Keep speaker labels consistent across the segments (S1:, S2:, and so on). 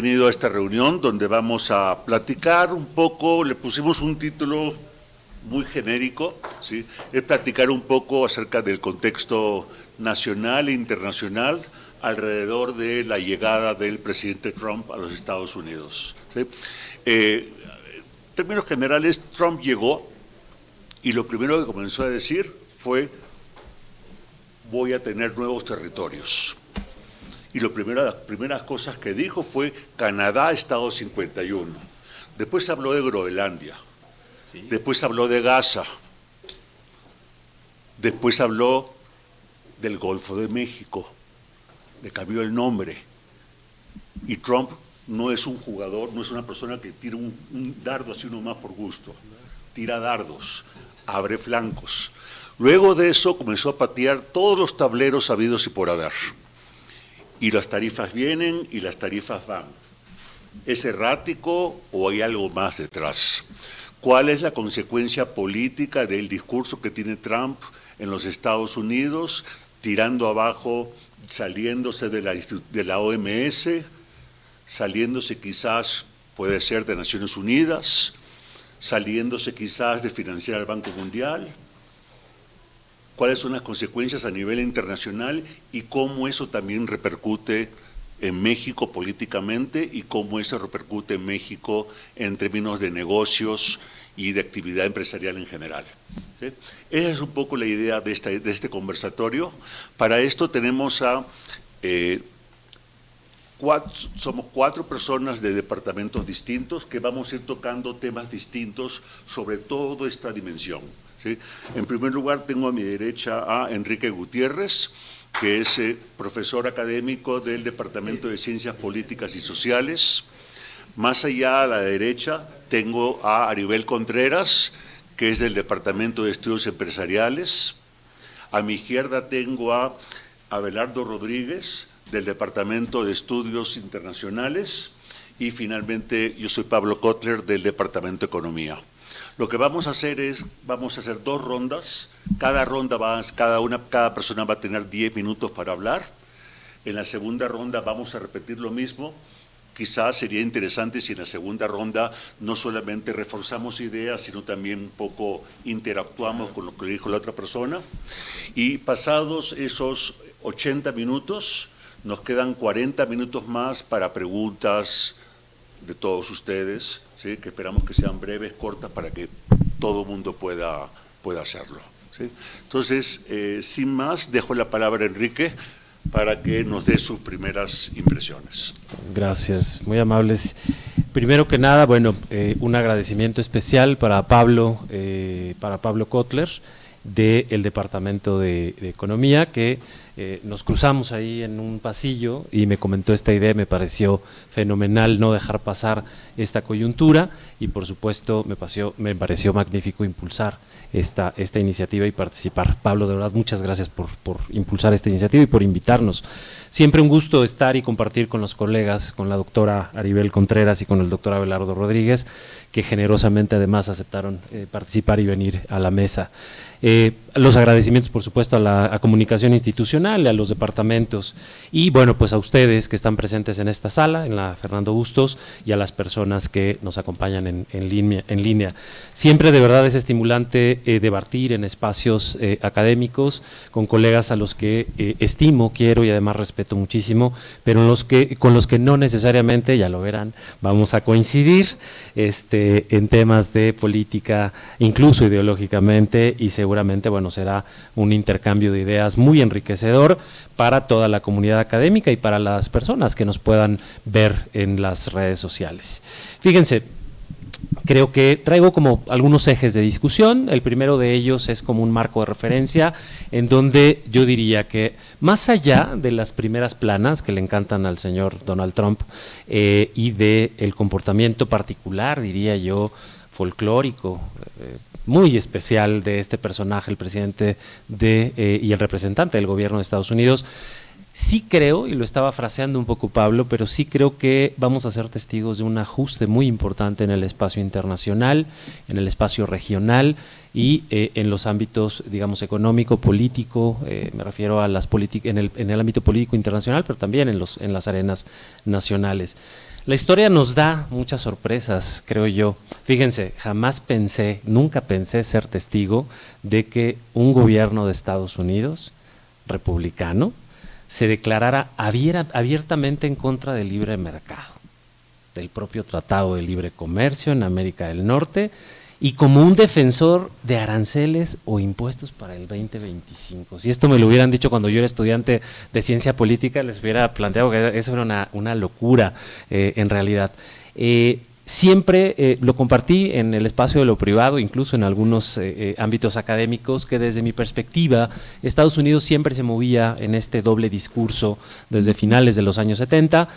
S1: Venido a esta reunión donde vamos a platicar un poco, le pusimos un título muy genérico, ¿sí? Es platicar un poco acerca del contexto nacional e internacional alrededor de la llegada del presidente Trump a los Estados Unidos, ¿sí? En términos generales, Trump llegó y lo primero que comenzó a decir fue: voy a tener nuevos territorios. Y las primeras cosas que dijo fue Canadá, Estado 51. Después habló de Groenlandia. Sí. Después habló de Gaza. Después habló del Golfo de México. Le cambió el nombre. Y Trump no es un jugador, no es una persona que tira un dardo así nomás por gusto. Tira dardos, abre flancos. Luego de eso comenzó a patear todos los tableros habidos y por haber. Y las tarifas vienen y las tarifas van. ¿Es errático o hay algo más detrás? ¿Cuál es la consecuencia política del discurso que tiene Trump en los Estados Unidos, tirando abajo, saliéndose de la OMS, saliéndose quizás, puede ser, de Naciones Unidas, saliéndose quizás de financiar al Banco Mundial? ¿Cuáles son las consecuencias a nivel internacional y cómo eso también repercute en México políticamente y cómo eso repercute en México en términos de negocios y de actividad empresarial en general? ¿Sí? Esa es un poco la idea de este conversatorio. Para esto tenemos somos 4 personas de departamentos distintos que vamos a ir tocando temas distintos sobre toda esta dimensión, ¿sí? En primer lugar, tengo a mi derecha a Enrique Gutiérrez, que es profesor académico del Departamento de Ciencias Políticas y Sociales. Más allá a la derecha tengo a Aribel Contreras, que es del Departamento de Estudios Empresariales. A mi izquierda tengo a Abelardo Rodríguez, del Departamento de Estudios Internacionales, y finalmente yo soy Pablo Kotler, del Departamento de Economía. Lo que vamos a hacer es, vamos a hacer 2 rondas, cada persona va a tener 10 minutos para hablar. En la segunda ronda vamos a repetir lo mismo. Quizás sería interesante si en la segunda ronda no solamente reforzamos ideas, sino también un poco interactuamos con lo que dijo la otra persona. Y pasados esos 80 minutos, nos quedan 40 minutos más para preguntas de todos ustedes, ¿sí? Que esperamos que sean breves, cortas, para que todo el mundo pueda hacerlo, ¿sí? Entonces, sin más, dejo la palabra a Enrique para que nos dé sus primeras impresiones.
S2: Gracias, muy amables. Primero que nada, bueno, un agradecimiento especial para Pablo Kotler, del Departamento de Economía, que nos cruzamos ahí en un pasillo y me comentó esta idea. Me pareció fenomenal no dejar pasar esta coyuntura y por supuesto me pareció magnífico impulsar esta iniciativa y participar. Pablo, de verdad, muchas gracias por impulsar esta iniciativa y por invitarnos. Siempre un gusto estar y compartir con los colegas, con la doctora Aribel Contreras y con el doctor Abelardo Rodríguez, que generosamente además aceptaron participar y venir a la mesa. Los agradecimientos, por supuesto, a Comunicación Institucional, a los departamentos y, bueno, pues a ustedes que están presentes en esta sala, en la Fernando Bustos, y a las personas que nos acompañan en línea. Siempre de verdad es estimulante debatir en espacios académicos con colegas a los que estimo, quiero y además respeto muchísimo, pero con los que no necesariamente, ya lo verán, vamos a coincidir en temas de política, incluso ideológicamente, y seguramente, bueno, será un intercambio de ideas muy enriquecedor para toda la comunidad académica y para las personas que nos puedan ver en las redes sociales. Fíjense, creo que traigo como algunos ejes de discusión. El primero de ellos es como un marco de referencia en donde yo diría que más allá de las primeras planas que le encantan al señor Donald Trump y del comportamiento particular, diría yo, folclórico, muy especial de este personaje, el presidente y el representante del gobierno de Estados Unidos, sí creo, y lo estaba fraseando un poco Pablo, pero sí creo que vamos a ser testigos de un ajuste muy importante en el espacio internacional, en el espacio regional y en los ámbitos, digamos, económico, político, me refiero a las en el ámbito político internacional, pero también en las arenas nacionales. La historia nos da muchas sorpresas, creo yo. Fíjense, jamás pensé, nunca pensé ser testigo de que un gobierno de Estados Unidos, republicano, se declarara abiertamente en contra del libre mercado, del propio Tratado de Libre Comercio en América del Norte, y como un defensor de aranceles o impuestos para el 2025. Si esto me lo hubieran dicho cuando yo era estudiante de ciencia política, les hubiera planteado que eso era una locura en realidad. Siempre lo compartí en el espacio de lo privado, incluso en algunos ámbitos académicos, que desde mi perspectiva Estados Unidos siempre se movía en este doble discurso desde finales de los años 70,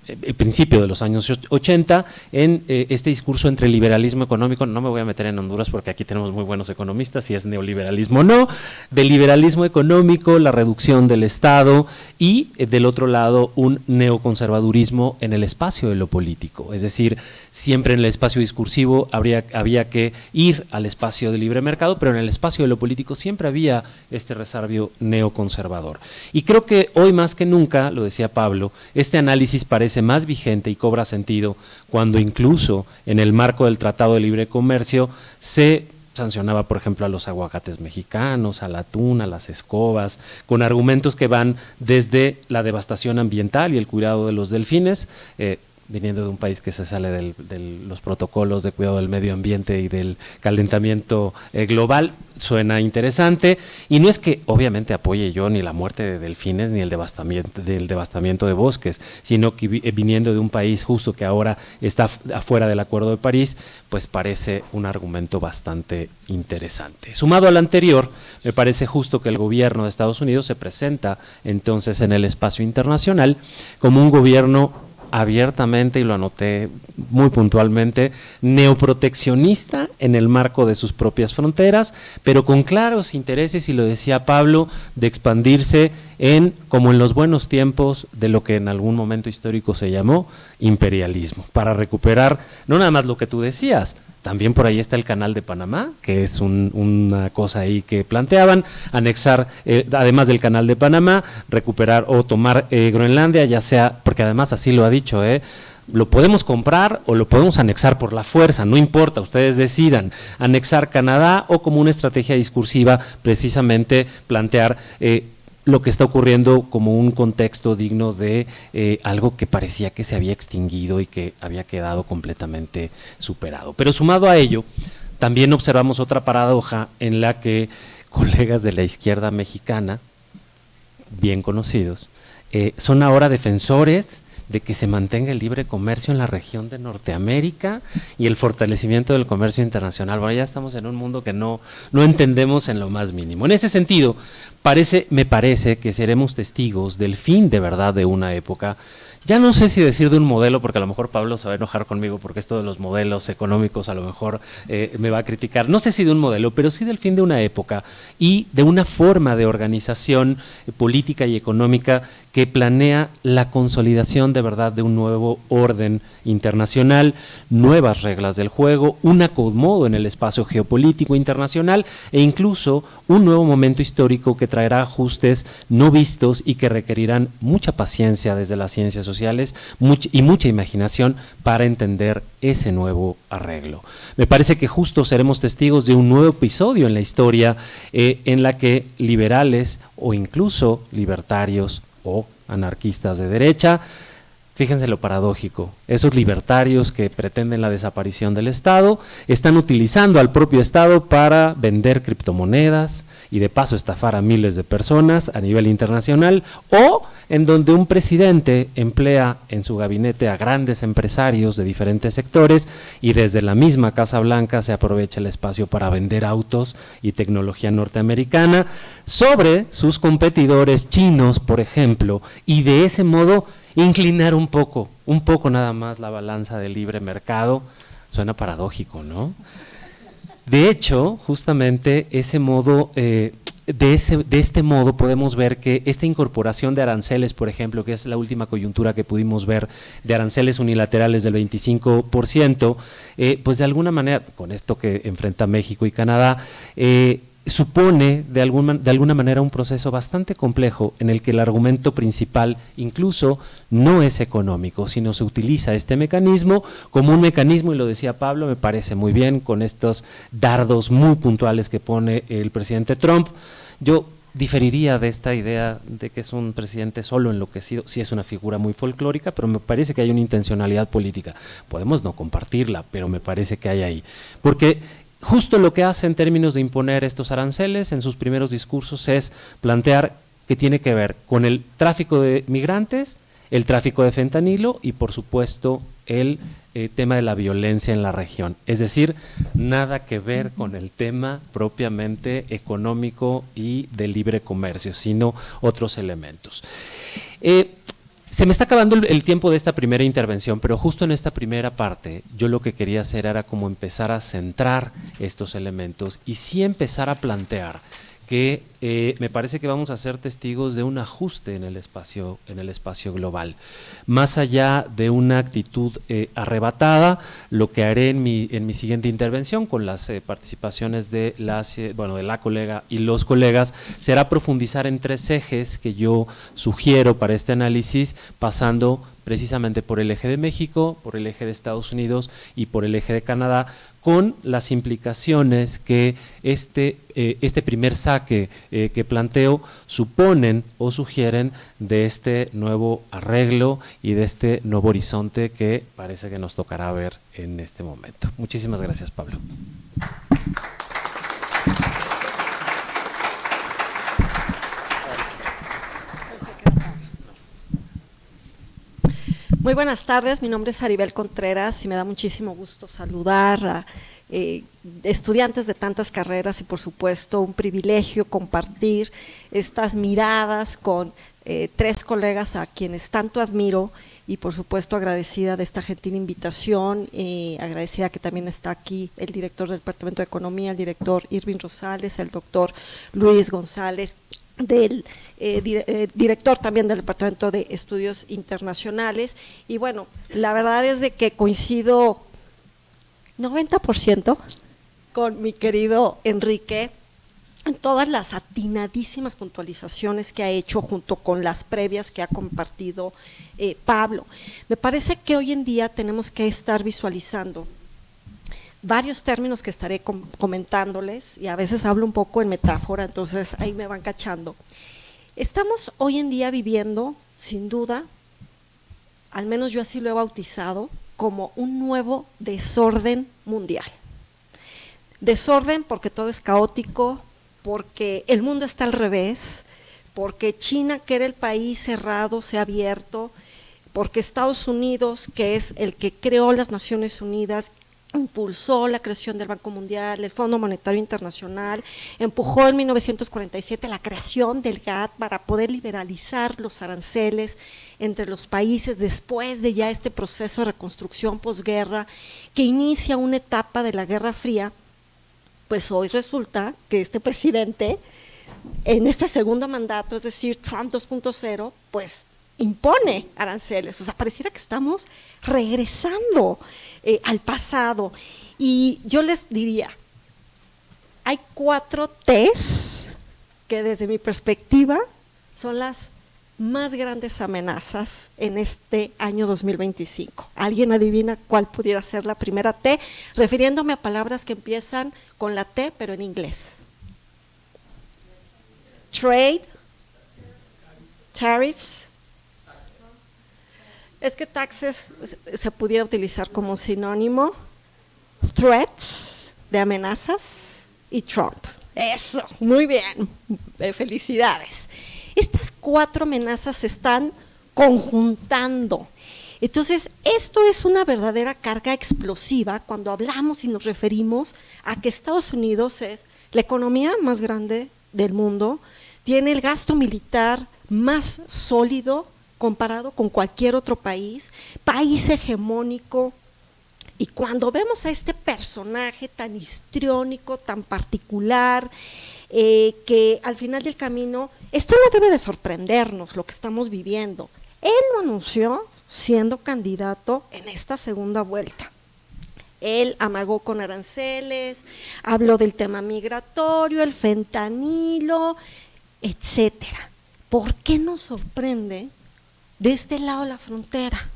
S2: el principio de los años 80, en este discurso entre liberalismo económico, no me voy a meter en Honduras porque aquí tenemos muy buenos economistas, si es neoliberalismo o no, del liberalismo económico, la reducción del Estado y del otro lado un neoconservadurismo en el espacio de lo político, es decir, siempre en el espacio discursivo había que ir al espacio de libre mercado, pero en el espacio de lo político siempre había este resabio neoconservador. Y creo que hoy más que nunca, lo decía Pablo, este análisis parece más vigente y cobra sentido cuando incluso en el marco del Tratado de Libre Comercio se sancionaba, por ejemplo, a los aguacates mexicanos, al atún, a las escobas, con argumentos que van desde la devastación ambiental y el cuidado de los delfines, viniendo de un país que se sale de los protocolos de cuidado del medio ambiente y del calentamiento global, suena interesante, y no es que obviamente apoye yo ni la muerte de delfines ni el devastamiento de bosques, sino que viniendo de un país justo que ahora está afuera del Acuerdo de París, pues parece un argumento bastante interesante. Sumado al anterior, me parece justo que el gobierno de Estados Unidos se presenta entonces en el espacio internacional como un gobierno abiertamente, y lo anoté muy puntualmente, neoproteccionista en el marco de sus propias fronteras, pero con claros intereses, y lo decía Pablo, de expandirse como en los buenos tiempos de lo que en algún momento histórico se llamó imperialismo, para recuperar no nada más lo que tú decías, también por ahí está el Canal de Panamá, que es una cosa ahí que planteaban, anexar, además del Canal de Panamá, recuperar o tomar Groenlandia, ya sea, porque además así lo ha dicho, lo podemos comprar o lo podemos anexar por la fuerza, no importa, ustedes decidan, anexar Canadá o como una estrategia discursiva precisamente plantear lo que está ocurriendo como un contexto digno de algo que parecía que se había extinguido y que había quedado completamente superado. Pero sumado a ello, también observamos otra paradoja en la que colegas de la izquierda mexicana, bien conocidos, son ahora defensores de que se mantenga el libre comercio en la región de Norteamérica y el fortalecimiento del comercio internacional. Bueno, ya estamos en un mundo que no entendemos en lo más mínimo. En ese sentido, me parece que seremos testigos del fin de verdad de una época. Ya no sé si decir de un modelo, porque a lo mejor Pablo se va a enojar conmigo porque esto de los modelos económicos a lo mejor me va a criticar. No sé si de un modelo, pero sí del fin de una época y de una forma de organización política y económica que planea la consolidación de verdad de un nuevo orden internacional, nuevas reglas del juego, un acomodo en el espacio geopolítico internacional e incluso un nuevo momento histórico que traerá ajustes no vistos y que requerirán mucha paciencia desde las ciencias sociales y mucha imaginación para entender ese nuevo arreglo. Me parece que justo seremos testigos de un nuevo episodio en la historia en la que liberales o incluso libertarios o anarquistas de derecha, fíjense lo paradójico, esos libertarios que pretenden la desaparición del Estado están utilizando al propio Estado para vender criptomonedas y de paso estafar a miles de personas a nivel internacional, o en donde un presidente emplea en su gabinete a grandes empresarios de diferentes sectores y desde la misma Casa Blanca se aprovecha el espacio para vender autos y tecnología norteamericana sobre sus competidores chinos, por ejemplo, y de ese modo inclinar un poco nada más la balanza del libre mercado. Suena paradójico, ¿no? De hecho, justamente ese modo, de este modo podemos ver que esta incorporación de aranceles, por ejemplo, que es la última coyuntura que pudimos ver, de aranceles unilaterales del 25%, pues de alguna manera, con esto que enfrenta México y Canadá, supone de alguna manera un proceso bastante complejo en el que el argumento principal incluso no es económico, sino se utiliza este mecanismo como un mecanismo, y lo decía Pablo, me parece muy bien, con estos dardos muy puntuales que pone el presidente Trump. Yo diferiría de esta idea de que es un presidente solo enloquecido, sí es una figura muy folclórica, pero me parece que hay una intencionalidad política. Podemos no compartirla, pero me parece que hay ahí. Porque justo lo que hace en términos de imponer estos aranceles en sus primeros discursos es plantear que tiene que ver con el tráfico de migrantes, el tráfico de fentanilo y por supuesto el tema de la violencia en la región. Es decir, nada que ver con el tema propiamente económico y de libre comercio, sino otros elementos. Se me está acabando el tiempo de esta primera intervención, pero justo en esta primera parte yo lo que quería hacer era como empezar a centrar estos elementos y sí empezar a plantear que me parece que vamos a ser testigos de un ajuste en el espacio global. Más allá de una actitud arrebatada, lo que haré en mi siguiente intervención con las participaciones de la colega y los colegas será profundizar en tres ejes que yo sugiero para este análisis, pasando precisamente por el eje de México, por el eje de Estados Unidos y por el eje de Canadá, con las implicaciones que este primer saque que planteo suponen o sugieren de este nuevo arreglo y de este nuevo horizonte que parece que nos tocará ver en este momento. Muchísimas gracias, Pablo.
S3: Muy buenas tardes, mi nombre es Aribel Contreras y me da muchísimo gusto saludar a estudiantes de tantas carreras y por supuesto un privilegio compartir estas miradas con tres colegas a quienes tanto admiro y por supuesto agradecida de esta gentil invitación, agradecida que también está aquí el director del Departamento de Economía, el director Irving Rosales, el doctor Luis González, del director también del Departamento de Estudios Internacionales. Y bueno, la verdad es de que coincido 90% con mi querido Enrique en todas las atinadísimas puntualizaciones que ha hecho junto con las previas que ha compartido Pablo. Me parece que hoy en día tenemos que estar visualizando varios términos que estaré comentándoles y a veces hablo un poco en metáfora, entonces ahí me van cachando. Estamos hoy en día viviendo, sin duda, al menos yo así lo he bautizado, como un nuevo desorden mundial. Desorden porque todo es caótico, porque el mundo está al revés, porque China, que era el país cerrado, se ha abierto, porque Estados Unidos, que es el que creó las Naciones Unidas, impulsó la creación del Banco Mundial, el Fondo Monetario Internacional, empujó en 1947 la creación del GATT para poder liberalizar los aranceles entre los países después de ya este proceso de reconstrucción posguerra que inicia una etapa de la Guerra Fría. Pues hoy resulta que este presidente en este segundo mandato, es decir, Trump 2.0, pues impone aranceles, o sea, pareciera que estamos regresando al pasado. Y yo les diría, hay 4 T's que desde mi perspectiva son las más grandes amenazas en este año 2025. ¿Alguien adivina cuál pudiera ser la primera T? Refiriéndome a palabras que empiezan con la T, pero en inglés. Trade, tariffs. Es que taxes se pudiera utilizar como sinónimo, threats, de amenazas, y Trump. Eso, muy bien, felicidades. Estas 4 amenazas se están conjuntando. Entonces, esto es una verdadera carga explosiva cuando hablamos y nos referimos a que Estados Unidos es la economía más grande del mundo, tiene el gasto militar más sólido comparado con cualquier otro país hegemónico, y cuando vemos a este personaje tan histriónico, tan particular, que al final del camino, esto no debe de sorprendernos lo que estamos viviendo. Él lo anunció siendo candidato en esta segunda vuelta. Él amagó con aranceles, habló del tema migratorio, el fentanilo, etcétera. ¿Por qué nos sorprende de este lado de la frontera?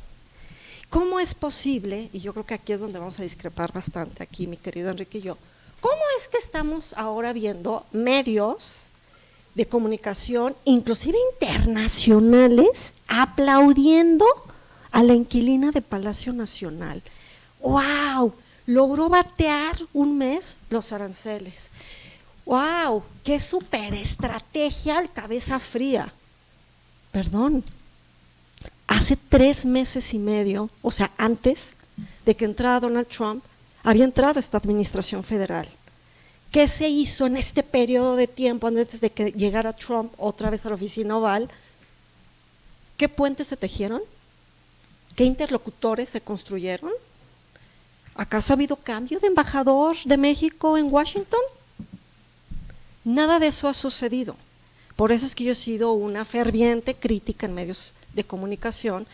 S3: ¿Cómo es posible, y yo creo que aquí es donde vamos a discrepar bastante, aquí mi querido Enrique y yo, cómo es que estamos ahora viendo medios de comunicación, inclusive internacionales, aplaudiendo a la inquilina de Palacio Nacional? ¡Wow! Logró batear un mes los aranceles. ¡Wow! ¡Qué súper estrategia al cabeza fría! Perdón, hace 3 meses y medio, o sea, antes de que entrara Donald Trump, había entrado esta administración federal. ¿Qué se hizo en este periodo de tiempo antes de que llegara Trump otra vez a la oficina oval? ¿Qué puentes se tejieron? ¿Qué interlocutores se construyeron? ¿Acaso ha habido cambio de embajador de México en Washington? Nada de eso ha sucedido. Por eso es que yo he sido una ferviente crítica en medios de comunicación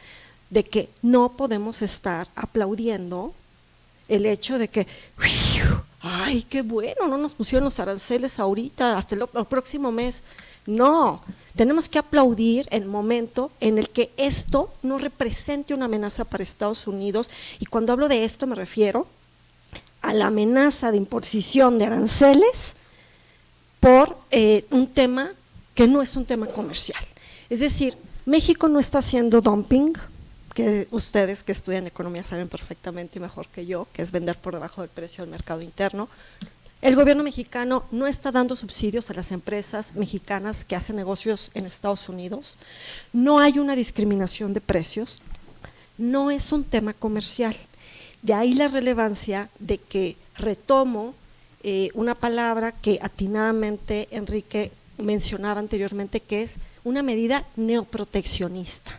S3: de que no podemos estar aplaudiendo el hecho de que, ¡ay, qué bueno! No nos pusieron los aranceles ahorita, hasta el próximo mes. No, tenemos que aplaudir el momento en el que esto no represente una amenaza para Estados Unidos, y cuando hablo de esto me refiero a la amenaza de imposición de aranceles por un tema que no es un tema comercial. Es decir, México no está haciendo dumping, que ustedes que estudian economía saben perfectamente y mejor que yo, que es vender por debajo del precio del mercado interno. El gobierno mexicano no está dando subsidios a las empresas mexicanas que hacen negocios en Estados Unidos, no hay una discriminación de precios, no es un tema comercial. De ahí la relevancia de que retomo una palabra que atinadamente Enrique mencionaba anteriormente, que es una medida neoproteccionista.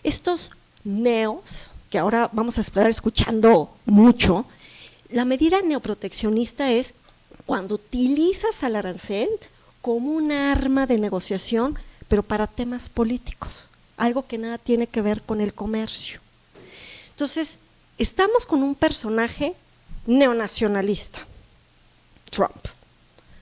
S3: Estos neos, que ahora vamos a estar escuchando mucho, la medida neoproteccionista es cuando utilizas al arancel como un arma de negociación, pero para temas políticos, algo que nada tiene que ver con el comercio. Entonces, estamos con un personaje neonacionalista, Trump,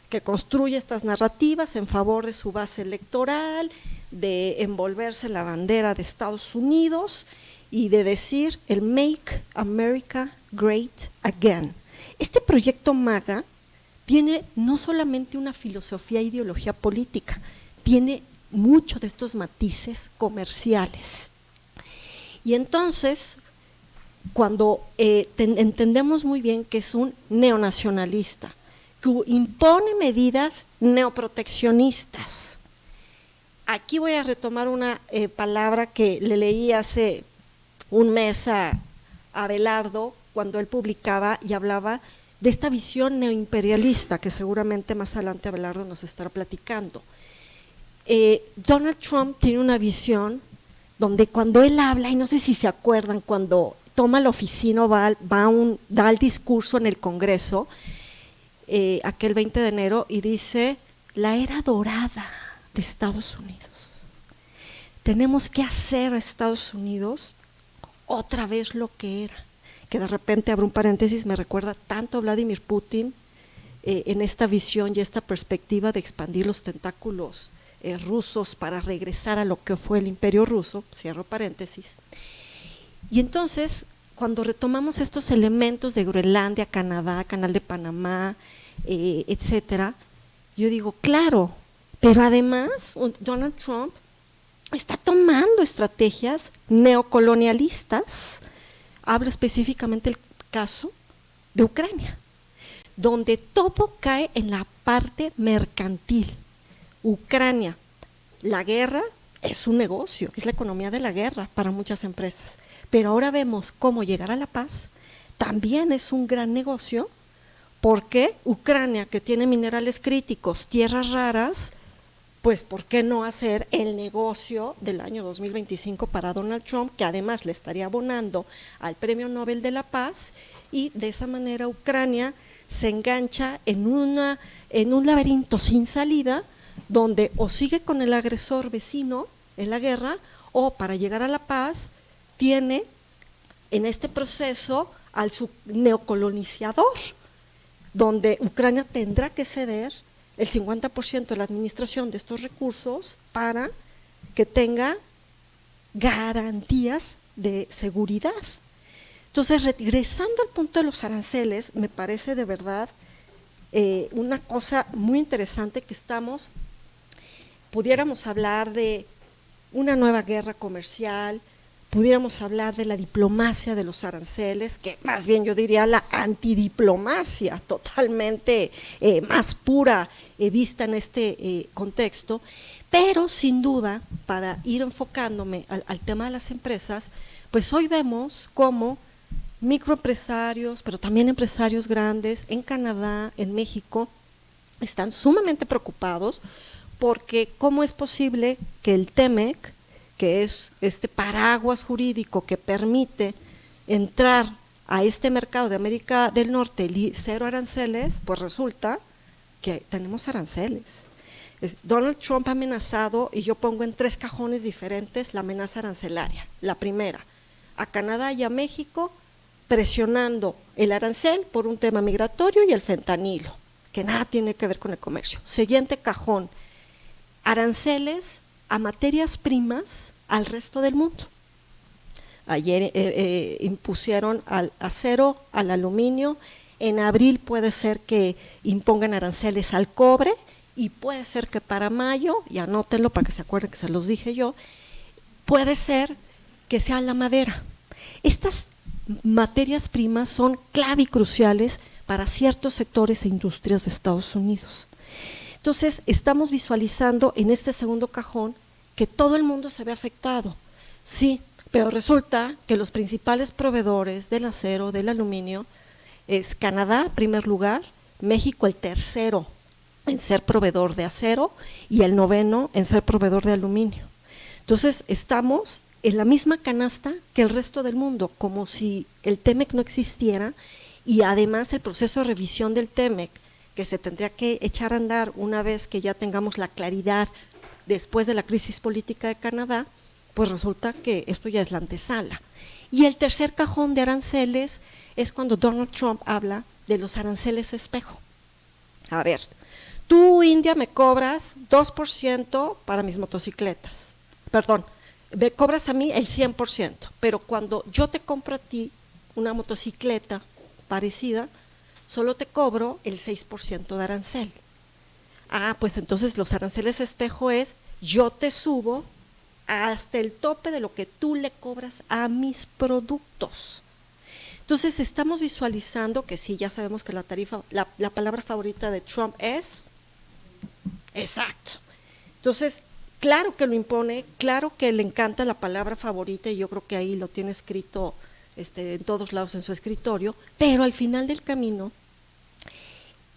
S3: que construye estas narrativas en favor de su base electoral, de envolverse la bandera de Estados Unidos y de decir el Make America Great Again. Este proyecto MAGA tiene no solamente una filosofía e ideología política, tiene muchos de estos matices comerciales. Y entonces, cuando entendemos muy bien que es un neonacionalista, que impone medidas neoproteccionistas. Aquí voy a retomar una palabra que le leí hace un mes a Abelardo, cuando él publicaba y hablaba de esta visión neoimperialista, que seguramente más adelante Abelardo nos estará platicando. Donald Trump tiene una visión donde cuando él habla, y no sé si se acuerdan, cuando toma la oficina, da el discurso en el Congreso, aquel 20 de enero, y dice, la era dorada de Estados Unidos. Tenemos que hacer a Estados Unidos otra vez lo que era, que de repente, abro un paréntesis, me recuerda tanto a Vladimir Putin en esta visión y esta perspectiva de expandir los tentáculos rusos para regresar a lo que fue el Imperio Ruso, cierro paréntesis. Y entonces, cuando retomamos estos elementos de Groenlandia, Canadá, Canal de Panamá, etcétera, yo digo, claro, pero además Donald Trump está tomando estrategias neocolonialistas. Hablo específicamente del caso de Ucrania, donde todo cae en la parte mercantil. Ucrania, la guerra es un negocio, es la economía de la guerra para muchas empresas, pero ahora vemos cómo llegar a la paz también es un gran negocio, porque Ucrania, que tiene minerales críticos, tierras raras, pues ¿por qué no hacer el negocio del año 2025 para Donald Trump, que además le estaría abonando al Premio Nobel de la Paz, y de esa manera Ucrania se engancha en un laberinto sin salida, donde o sigue con el agresor vecino en la guerra, o para llegar a la paz tiene en este proceso al neocolonizador, donde Ucrania tendrá que ceder el 50% de la administración de estos recursos para que tenga garantías de seguridad. Entonces, regresando al punto de los aranceles, me parece de verdad una cosa muy interesante que pudiéramos hablar de una nueva guerra comercial, pudiéramos hablar de la diplomacia de los aranceles, que más bien yo diría la antidiplomacia, totalmente más pura vista en este contexto, pero sin duda, para ir enfocándome al tema de las empresas, pues hoy vemos cómo microempresarios, pero también empresarios grandes en Canadá, en México, están sumamente preocupados porque cómo es posible que el TEMEC, que es este paraguas jurídico que permite entrar a este mercado de América del Norte cero aranceles, pues resulta que tenemos aranceles. Donald Trump ha amenazado, y yo pongo en 3 cajones diferentes la amenaza arancelaria. La primera, a Canadá y a México, presionando el arancel por un tema migratorio y el fentanilo, que nada tiene que ver con el comercio. Siguiente cajón, aranceles a materias primas al resto del mundo. Ayer impusieron al acero, al aluminio, en abril puede ser que impongan aranceles al cobre y puede ser que para mayo, y anótenlo para que se acuerden que se los dije yo, puede ser que sea la madera. Estas materias primas son clave y cruciales para ciertos sectores e industrias de Estados Unidos. Entonces, estamos visualizando en este segundo cajón que todo el mundo se ve afectado, sí, pero resulta que los principales proveedores del acero, del aluminio, es Canadá, en primer lugar, México el tercero en ser proveedor de acero y el noveno en ser proveedor de aluminio. Entonces, estamos en la misma canasta que el resto del mundo, como si el TEMEC no existiera, y además el proceso de revisión del TEMEC, que se tendría que echar a andar una vez que ya tengamos la claridad después de la crisis política de Canadá, pues resulta que esto ya es la antesala. Y el tercer cajón de aranceles es cuando Donald Trump habla de los aranceles espejo. A ver, tú, India, me cobras 2% para mis motocicletas, perdón, me cobras a mí el 100%, pero cuando yo te compro a ti una motocicleta parecida, solo te cobro el 6% de arancel. Ah, pues entonces los aranceles espejo es, yo te subo hasta el tope de lo que tú le cobras a mis productos. Entonces estamos visualizando que sí, ya sabemos que la tarifa, la palabra favorita de Trump es exacto. Entonces, claro que lo impone, claro que le encanta la palabra favorita, y yo creo que ahí lo tiene escrito en todos lados en su escritorio, pero al final del camino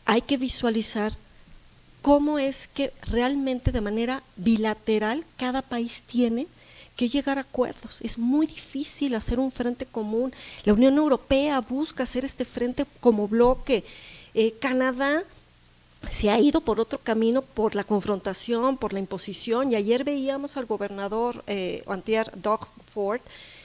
S3: hay que visualizar cómo es que realmente de manera bilateral cada país tiene que llegar a acuerdos. Es muy difícil hacer un frente común. La Unión Europea busca hacer este frente como bloque. Canadá se ha ido por otro camino, por la confrontación, por la imposición, y ayer veíamos al gobernador antier Doug Ford,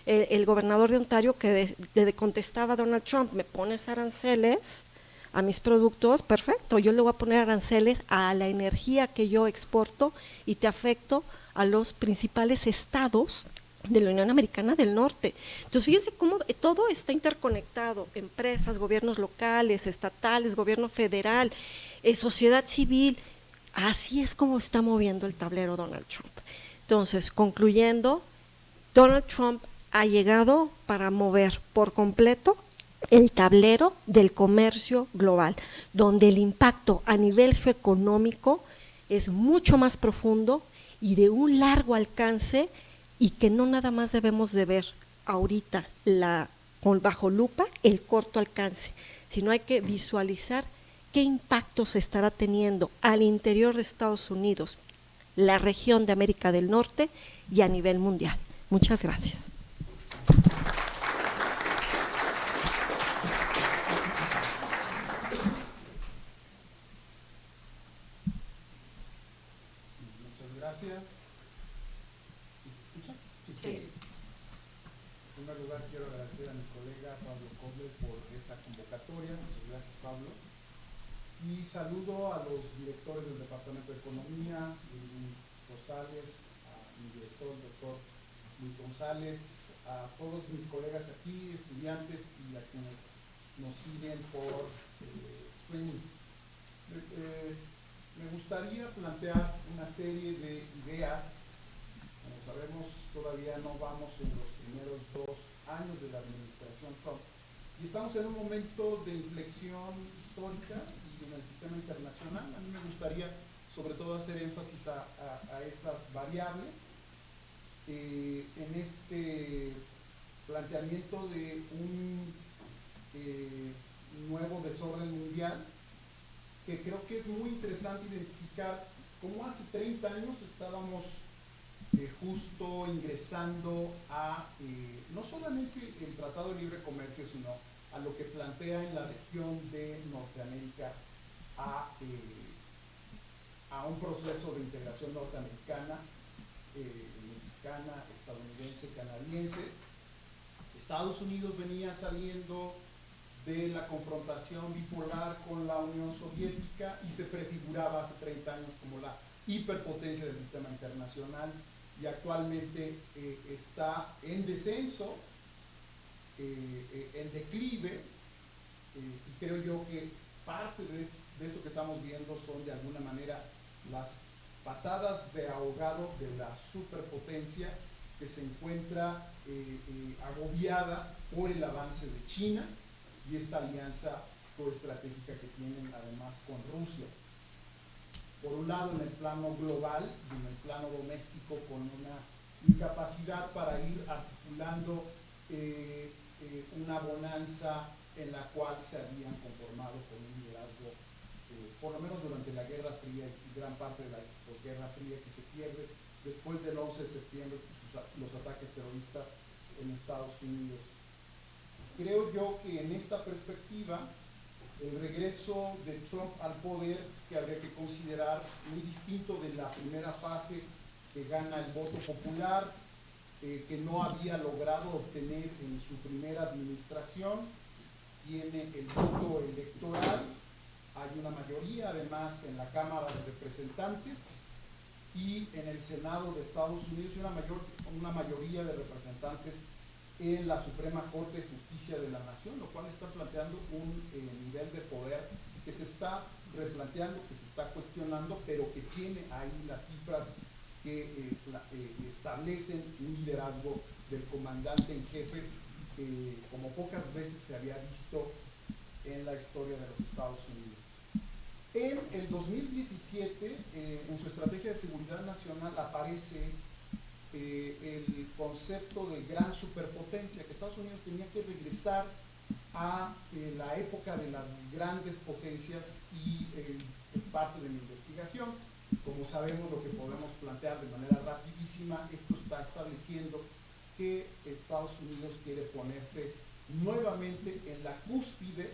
S3: el gobernador de Ontario, que le contestaba a Donald Trump, me pones aranceles a mis productos, perfecto, yo le voy a poner aranceles a la energía que yo exporto y te afecto a los principales estados de la Unión Americana del Norte. Entonces, fíjense cómo todo está interconectado, empresas, gobiernos locales, estatales, gobierno federal, sociedad civil, así es como está moviendo el tablero Donald Trump. Entonces, concluyendo, Donald Trump ha llegado para mover por completo el tablero del comercio global, donde el impacto a nivel geoeconómico es mucho más profundo y de un largo alcance, y que no nada más debemos de ver ahorita bajo lupa el corto alcance, sino hay que visualizar qué impacto se estará teniendo al interior de Estados Unidos, la región de América del Norte y a nivel mundial. Muchas gracias.
S4: Gracias. ¿Se escucha? Sí. En primer lugar, quiero agradecer a colega Pablo Kotler por esta convocatoria. Muchas gracias, Pablo. Y saludo a los directores del Departamento de Economía, Luis Rosales, a mi director, el doctor Luis González, a todos mis colegas aquí, estudiantes y a quienes nos siguen por streaming. Me gustaría plantear una serie de ideas. Como sabemos, todavía no vamos en los primeros 2 años de la administración Trump y estamos en un momento de inflexión histórica y en el sistema internacional. A mí me gustaría sobre todo hacer énfasis a esas variables en este planteamiento de un nuevo desorden mundial, que creo que es muy interesante identificar cómo hace 30 años estábamos justo ingresando a no solamente el Tratado de Libre Comercio, sino a lo que plantea en la región de Norteamérica a un proceso de integración norteamericana, mexicana, estadounidense, canadiense. Estados Unidos venía saliendo de la confrontación bipolar con la Unión Soviética y se prefiguraba hace 30 años como la hiperpotencia del sistema internacional, y actualmente está en descenso, en declive, y creo yo que parte de esto que estamos viendo son de alguna manera las patadas de ahogado de la superpotencia que se encuentra agobiada por el avance de China y esta alianza geoestratégica que tienen además con Rusia. Por un lado en el plano global y en el plano doméstico, con una incapacidad para ir articulando una bonanza en la cual se habían conformado con un liderazgo, por lo menos durante la Guerra Fría y gran parte de la Guerra Fría, que se pierde después del 11 de septiembre, los ataques terroristas en Estados Unidos. Creo yo que en esta perspectiva el regreso de Trump al poder, que habría que considerar muy distinto de la primera fase que gana el voto popular, que no había logrado obtener en su primera administración, tiene el voto electoral, hay una mayoría además en la Cámara de Representantes y en el Senado de Estados Unidos, y una mayoría de representantes en la Suprema Corte de Justicia de la Nación, lo cual está planteando un nivel de poder que se está replanteando, que se está cuestionando, pero que tiene ahí las cifras que establecen un liderazgo del comandante en jefe como pocas veces se había visto en la historia de los Estados Unidos. En el 2017, en su estrategia de seguridad nacional aparece el concepto de gran superpotencia, que Estados Unidos tenía que regresar a la época de las grandes potencias, y es parte de mi investigación. Como sabemos, lo que podemos plantear de manera rapidísima, esto está estableciendo que Estados Unidos quiere ponerse nuevamente en la cúspide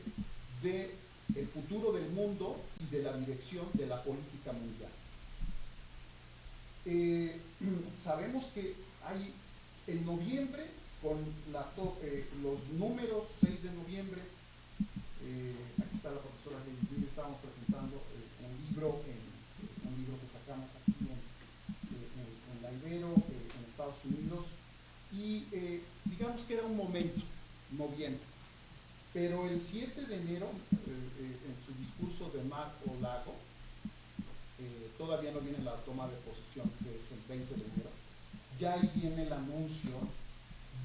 S4: del futuro del mundo y de la dirección de la política mundial. Sabemos que hay en noviembre, con los números 6 de noviembre, aquí está la profesora Geisler, estábamos presentando un libro que sacamos aquí en la Ibero, en Estados Unidos, y digamos que era un momento, noviembre, pero el 7 de enero, en su discurso de Mar-a-Lago, todavía no viene la toma de posesión, que es el 20 de enero, ya ahí viene el anuncio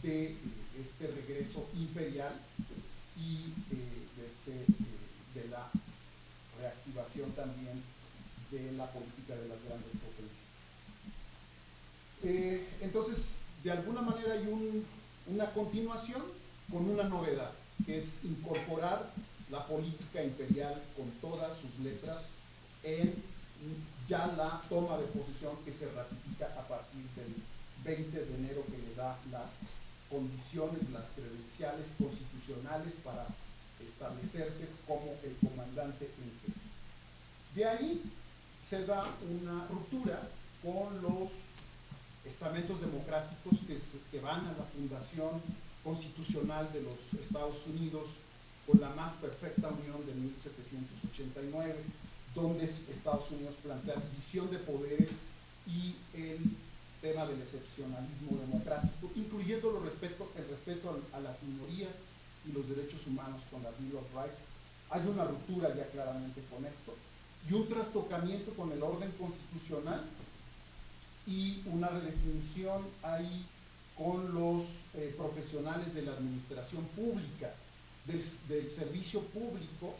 S4: de este regreso imperial y de la reactivación también de la política de las grandes potencias. Entonces, de alguna manera hay una continuación con una novedad, que es incorporar la política imperial con todas sus letras en ya la toma de posesión que se ratifica a partir del 20 de enero, que le da las condiciones, las credenciales constitucionales para establecerse como el comandante en jefe. De ahí se da una ruptura con los estamentos democráticos que van a la fundación constitucional de los Estados Unidos con la más perfecta unión de 1789, donde Estados Unidos plantea división de poderes y el tema del excepcionalismo democrático, incluyendo el respeto a las minorías y los derechos humanos con la Bill of Rights. Hay una ruptura ya claramente con esto, y un trastocamiento con el orden constitucional y una redefinición ahí con los profesionales de la administración pública, del servicio público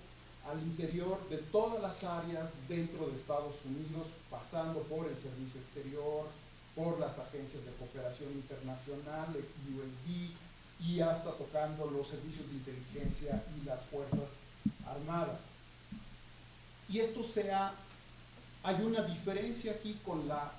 S4: al interior de todas las áreas dentro de Estados Unidos, pasando por el servicio exterior, por las agencias de cooperación internacional, el USD, y hasta tocando los servicios de inteligencia y las fuerzas armadas. Y esto hay una diferencia aquí con la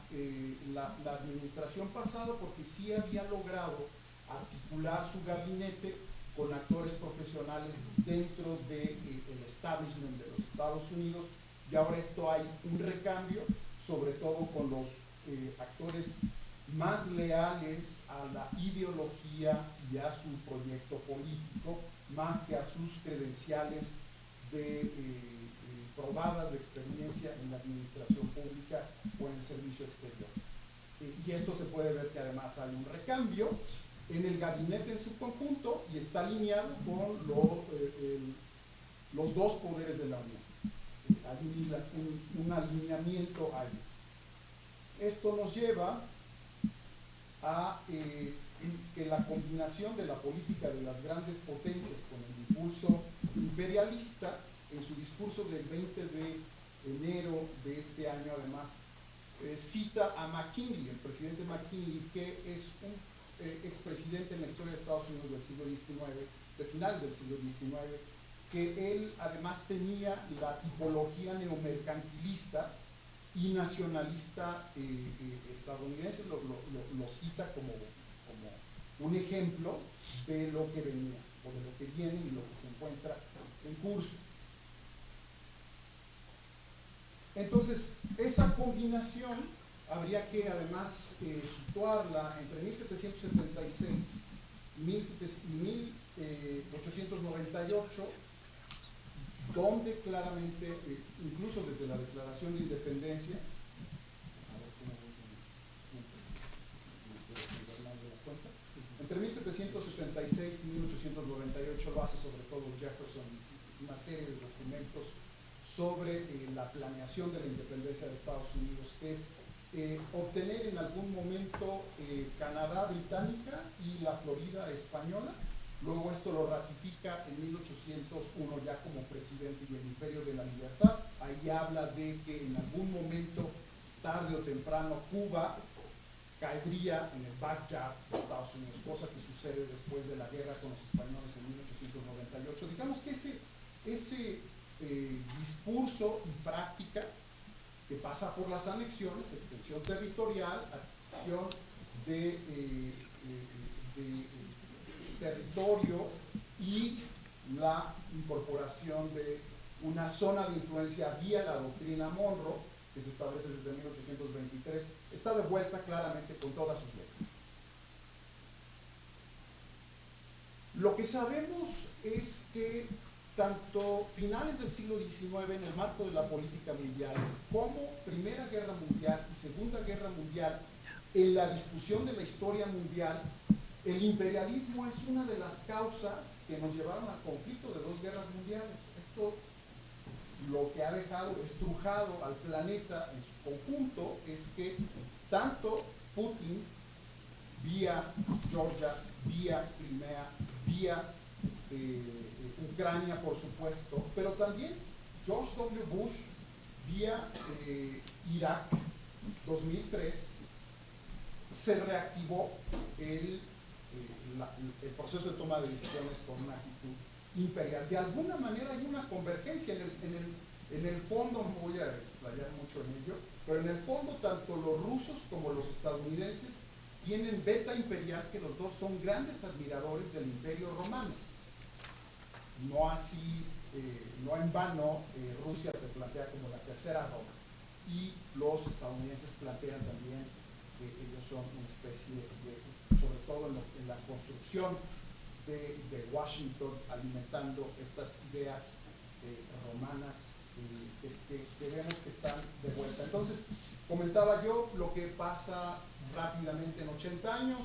S4: administración pasada, porque sí había logrado articular su gabinete con actores profesionales dentro del establishment de los Estados Unidos, y ahora esto hay un recambio, sobre todo con los actores más leales a la ideología y a su proyecto político, más que a sus credenciales probadas de experiencia en la administración pública o en el servicio exterior. Y esto se puede ver que además hay un recambio en el gabinete en su conjunto y está alineado con los dos poderes de la Unión. Hay un alineamiento ahí. Esto nos lleva a que la combinación de la política de las grandes potencias con el impulso imperialista, en su discurso del 20 de enero de este año, además, cita a McKinley, el presidente McKinley, que es un expresidente en la historia de Estados Unidos del siglo XIX, de finales del siglo XIX, que él además tenía la tipología neomercantilista y nacionalista estadounidense, lo cita como un ejemplo de lo que venía, o de lo que viene y lo que se encuentra en curso. Entonces, esa combinación habría que además situarla entre 1776 y 1898, donde claramente, incluso desde la Declaración de Independencia, entre 1776 y 1898 lo hace sobre todo Jefferson, una serie de documentos sobre la planeación de la independencia de Estados Unidos, que es obtener en algún momento Canadá británica y la Florida española. Luego esto lo ratifica en 1801 ya como presidente y el Imperio de la Libertad. Ahí habla de que en algún momento, tarde o temprano, Cuba caería en el backyard de Estados Unidos, cosa que sucede después de la guerra con los españoles en 1898. Digamos que ese discurso y práctica que pasa por las anexiones, extensión territorial, adquisición de territorio y la incorporación de una zona de influencia vía la doctrina Monroe, que se establece desde 1823, está de vuelta claramente con todas sus letras. Lo que sabemos es que tanto finales del siglo XIX, en el marco de la política mundial, como Primera Guerra Mundial y Segunda Guerra Mundial, en la discusión de la historia mundial, el imperialismo es una de las causas que nos llevaron al conflicto de dos guerras mundiales. Esto lo que ha dejado estrujado al planeta en su conjunto es que tanto Putin, vía Georgia, vía Crimea, vía Ucrania, por supuesto, pero también George W. Bush, vía Irak, 2003, se reactivó el proceso de toma de decisiones con una actitud imperial. De alguna manera hay una convergencia en el fondo, no voy a explayar mucho en ello, pero en el fondo tanto los rusos como los estadounidenses tienen beta imperial, que los dos son grandes admiradores del Imperio Romano. No así, no en vano, Rusia se plantea como la tercera Roma, y los estadounidenses plantean también que ellos son una especie de, sobre todo en la construcción de Washington alimentando estas ideas romanas que vemos que están de vuelta. Entonces, comentaba yo lo que pasa rápidamente en 80 años.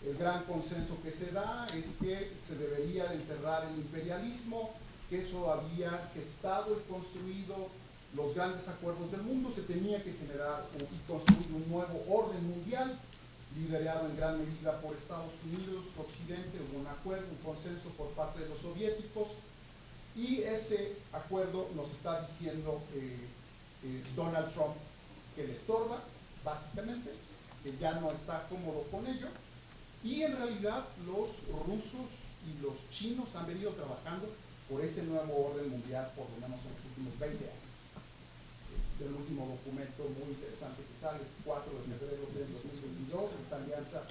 S4: El gran consenso que se da es que se debería de enterrar el imperialismo, que eso había gestado y construido los grandes acuerdos del mundo, se tenía que generar y construir un nuevo orden mundial, liderado en gran medida por Estados Unidos, Occidente. Hubo un acuerdo, un consenso por parte de los soviéticos, y ese acuerdo nos está diciendo Donald Trump que le estorba, básicamente, que ya no está cómodo con ello, y en realidad los rusos y los chinos han venido trabajando por ese nuevo orden mundial por lo menos en los últimos 20 años. Del último documento muy interesante que sale, el 4 de febrero del 2022, esta alianza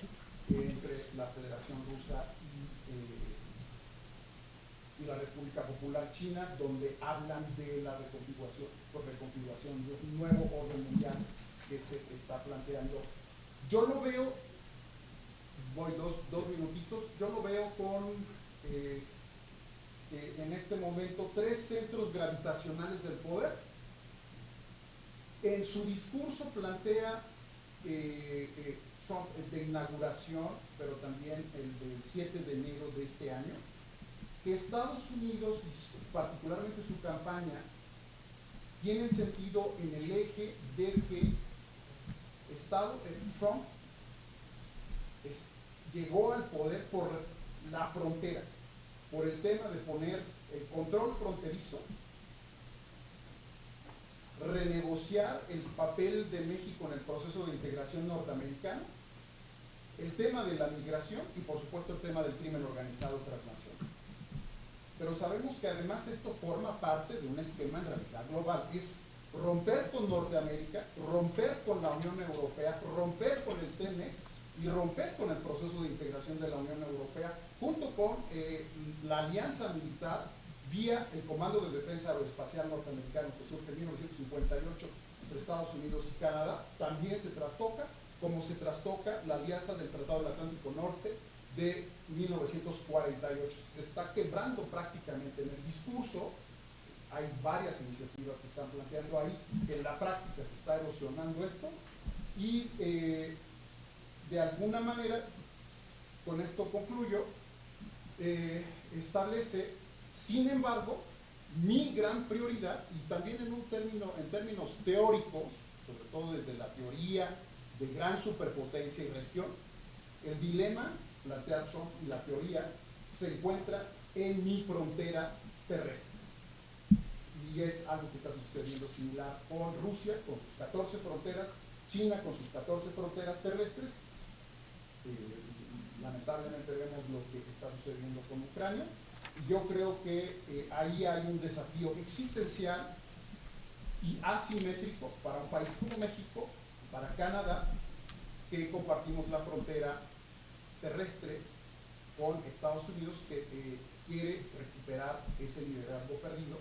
S4: entre la Federación Rusa y la República Popular China, donde hablan de la reconfiguración de un nuevo orden mundial que se está planteando. Yo lo veo, voy dos minutitos, yo lo veo con en este momento 3 centros gravitacionales del poder. En su discurso plantea Trump de inauguración, pero también el del 7 de enero de este año, que Estados Unidos, y particularmente su campaña, tienen sentido en el eje de que Trump llegó al poder por la frontera, por el tema de poner el control fronterizo, renegociar el papel de México en el proceso de integración norteamericano, el tema de la migración y por supuesto el tema del crimen organizado transnacional. Pero sabemos que además esto forma parte de un esquema en realidad global, es romper con Norteamérica, romper con la Unión Europea, romper con el TME y romper con el proceso de integración de la Unión Europea, junto con la alianza militar vía el Comando de Defensa Aeroespacial Norteamericano que surge en 1958 entre Estados Unidos y Canadá. También se trastoca, como se trastoca la alianza del Tratado del Atlántico Norte de 1948. Se está quebrando prácticamente en el discurso. Hay varias iniciativas que están planteando ahí, que en la práctica se está erosionando esto, y de alguna manera, con esto concluyo, establece, sin embargo, mi gran prioridad, y también en términos teóricos, sobre todo desde la teoría de gran superpotencia y región, el dilema, plantea Trump, y la teoría se encuentra en mi frontera terrestre. Y es algo que está sucediendo similar con Rusia, con sus 14 fronteras, China con sus 14 fronteras terrestres. Lamentablemente vemos lo que está sucediendo con Ucrania. Yo creo que ahí hay un desafío existencial y asimétrico para un país como México, para Canadá, que compartimos la frontera terrestre con Estados Unidos, que quiere recuperar ese liderazgo perdido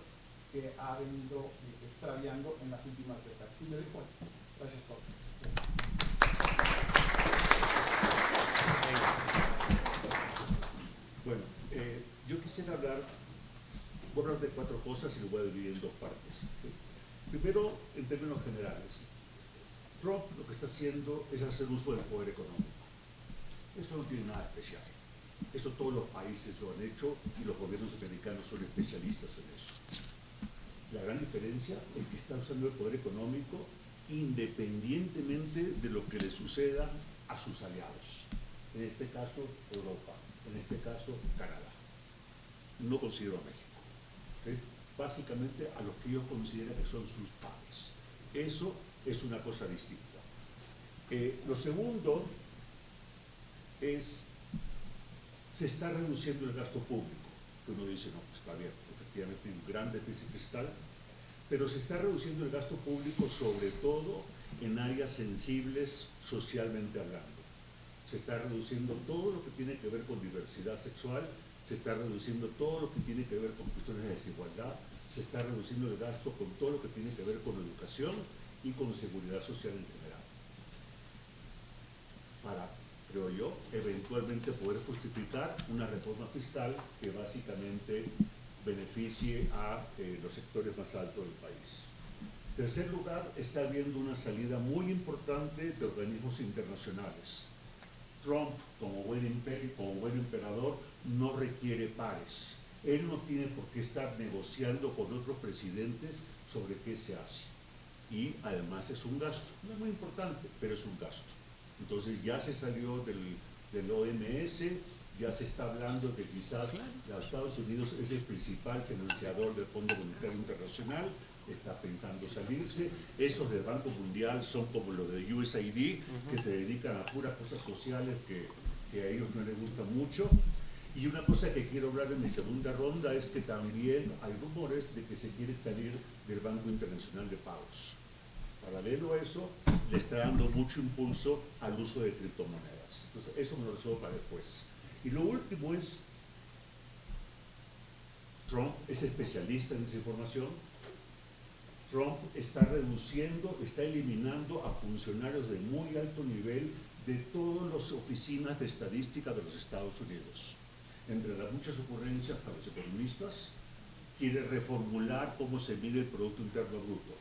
S4: que ha venido extraviando en las últimas décadas. ¿Sí me doy cuenta? Gracias a todos.
S1: Bueno, yo quisiera voy a hablar de 4 cosas y lo voy a dividir en 2 partes. Primero, en términos generales, Trump lo que está haciendo es hacer uso del poder económico. Eso no tiene nada especial. Eso todos los países lo han hecho y los gobiernos americanos son especialistas en eso. La gran diferencia es que está usando el poder económico independientemente de lo que le suceda a sus aliados. En este caso, Europa. En este caso, Canadá. No considero a México. ¿Okay? Básicamente a los que ellos consideran que son sus pares. Eso es una cosa distinta. Lo segundo es, se está reduciendo el gasto público. Que uno dice, no, pues está bien, efectivamente hay un gran déficit fiscal, pero se está reduciendo el gasto público sobre todo en áreas sensibles socialmente hablando. Se está reduciendo todo lo que tiene que ver con diversidad sexual, se está reduciendo todo lo que tiene que ver con cuestiones de desigualdad, se está reduciendo el gasto con todo lo que tiene que ver con educación y con seguridad social en general. Para creo yo, eventualmente poder justificar una reforma fiscal que básicamente beneficie a los sectores más altos del país. En tercer lugar, está habiendo una salida muy importante de organismos internacionales. Trump, como buen emperador, no requiere pares. Él no tiene por qué estar negociando con otros presidentes sobre qué se hace. Y además es un gasto. No es muy importante, pero es un gasto. Entonces ya se salió del OMS, ya se está hablando de que quizás los Estados Unidos es el principal financiador del Fondo Monetario Internacional, está pensando salirse. Esos del Banco Mundial son como los de USAID, que se dedican a puras cosas sociales que a ellos no les gusta mucho. Y una cosa que quiero hablar en mi segunda ronda es que también hay rumores de que se quiere salir del Banco Internacional de Pagos. Paralelo a eso, le está dando mucho impulso al uso de criptomonedas. Entonces, eso me lo reservo para después. Y lo último es, Trump es especialista en desinformación. Trump está reduciendo, está eliminando a funcionarios de muy alto nivel de todas las oficinas de estadística de los Estados Unidos. Entre las muchas ocurrencias para los economistas, quiere reformular cómo se mide el Producto Interno Bruto.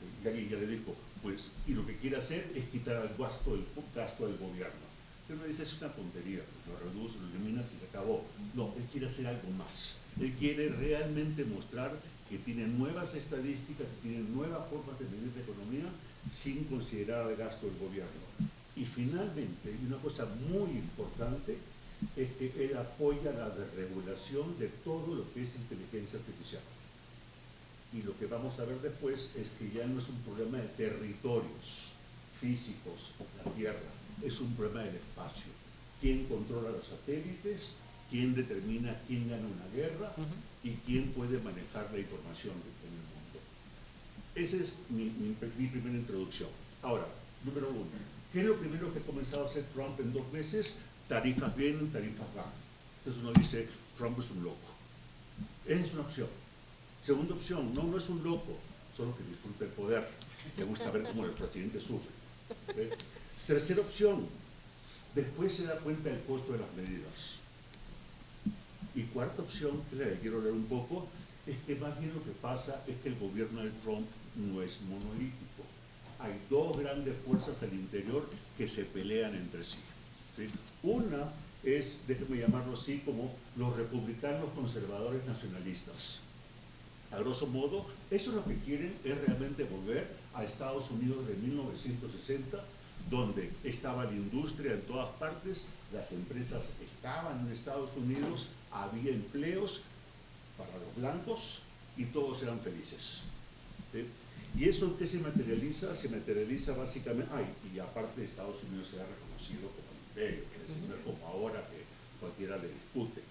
S1: Y alguien ya le dijo, pues, y lo que quiere hacer es quitar el gasto del gobierno. Pero uno dice, es una tontería, pues lo reduce, lo eliminas y se acabó. No, él quiere hacer algo más. Él quiere realmente mostrar que tiene nuevas estadísticas, que tiene nuevas formas de medir la economía sin considerar el gasto del gobierno. Y finalmente, y una cosa muy importante, es que él apoya la desregulación de todo lo que es inteligencia artificial. Y lo que vamos a ver después es que ya no es un problema de territorios físicos, la Tierra, es un problema del espacio. ¿Quién controla los satélites? ¿Quién determina quién gana una guerra? ¿Y quién puede manejar la información en el mundo? Esa es mi primera introducción. Ahora, número uno, ¿qué es lo primero que ha comenzado a hacer Trump en 2 meses? Tarifas vienen, tarifas van. Entonces uno dice, Trump es un loco. Esa es una opción. Segunda opción, no es un loco, solo que disfruta el poder. Le gusta ver cómo el presidente sufre. ¿Okay? Tercera opción, después se da cuenta del costo de las medidas. Y cuarta opción, que la que quiero leer un poco, es que más bien lo que pasa es que el gobierno de Trump no es monolítico. Hay 2 grandes fuerzas al interior que se pelean entre sí. ¿Sí? Una es, déjenme llamarlo así, como los republicanos conservadores nacionalistas. A grosso modo, eso lo que quieren es realmente volver a Estados Unidos de 1960, donde estaba la industria en todas partes, las empresas estaban en Estados Unidos, había empleos para los blancos y todos eran felices. ¿Sí? ¿Y eso en qué se materializa? Se materializa básicamente, y aparte de Estados Unidos se ha reconocido como el imperio, que no es como ahora que cualquiera le discute.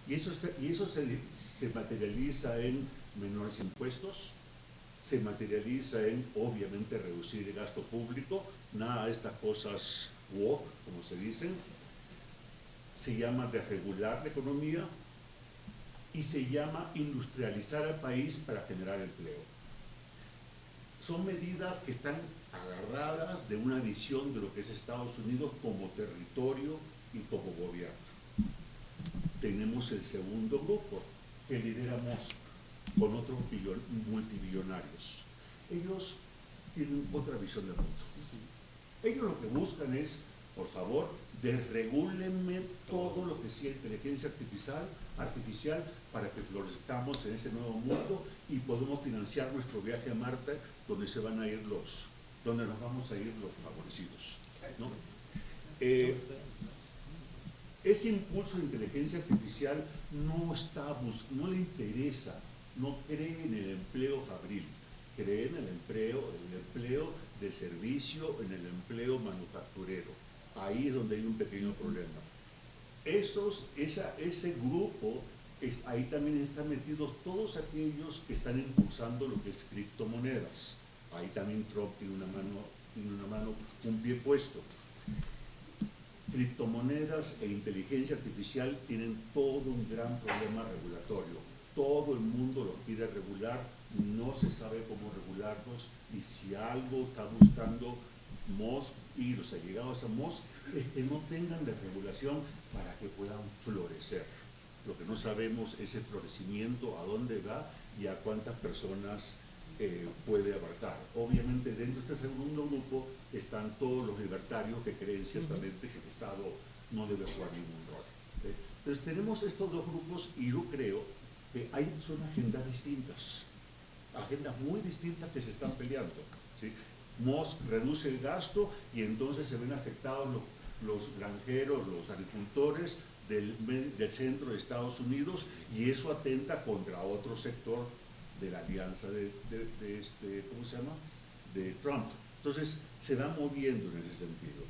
S1: Y eso se materializa en menores impuestos, se materializa en, obviamente, reducir el gasto público, nada de estas cosas woke, como se dicen, se llama desregular la economía y se llama industrializar al país para generar empleo. Son medidas que están agarradas de una visión de lo que es Estados Unidos como territorio y como gobierno. Tenemos el segundo grupo, que lidera Musk, con otros multibillonarios. Ellos tienen otra visión del mundo. Ellos lo que buscan es, por favor, desregúlenme todo lo que sea inteligencia artificial para que florezcamos en ese nuevo mundo y podemos financiar nuestro viaje a Marte, donde nos vamos a ir los favorecidos, ¿no? Ese impulso de inteligencia artificial no le interesa, no cree en el empleo fabril, cree en el empleo de servicio, en el empleo manufacturero. Ahí es donde hay un pequeño problema. Ese grupo, ahí también están metidos todos aquellos que están impulsando lo que es criptomonedas. Ahí también Trump tiene un pie puesto. Criptomonedas e inteligencia artificial tienen todo un gran problema regulatorio. Todo el mundo los quiere regular, no se sabe cómo regularlos y si algo está buscando Musk y los allegados a Musk es que no tengan la regulación para que puedan florecer. Lo que no sabemos es el florecimiento, a dónde va y a cuántas personas puede abarcar. Obviamente dentro de este segundo grupo están todos los libertarios que creen ciertamente que el Estado no debe jugar ningún rol. Entonces tenemos estos dos grupos y yo creo que son agendas distintas, agendas muy distintas que se están peleando, ¿sí? Musk reduce el gasto y entonces se ven afectados los granjeros, los agricultores del centro de Estados Unidos, y eso atenta contra otro sector de la alianza ¿cómo se llama?, de Trump. Entonces se va moviendo en ese sentido.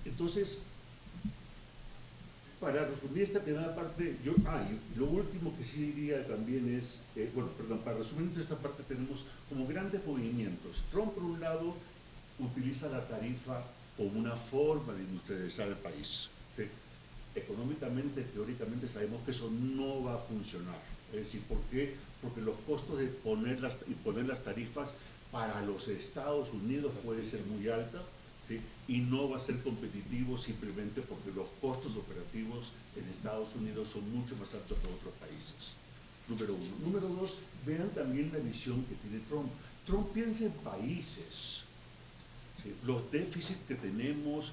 S1: Entonces, para resumir esta primera parte, y lo último que sí diría también es, para resumir esta parte tenemos como grandes movimientos. Trump, por un lado, utiliza la tarifa como una forma de industrializar el país, ¿sí? Económicamente, teóricamente sabemos que eso no va a funcionar. Es decir, ¿por qué? Porque los costos de poner las tarifas para los Estados Unidos puede ser muy alta, ¿sí? Y no va a ser competitivo simplemente porque los costos operativos en Estados Unidos son mucho más altos que en otros países. Número uno. Número dos, vean también la visión que tiene Trump. Trump piensa en países. ¿Sí? Los déficits que tenemos,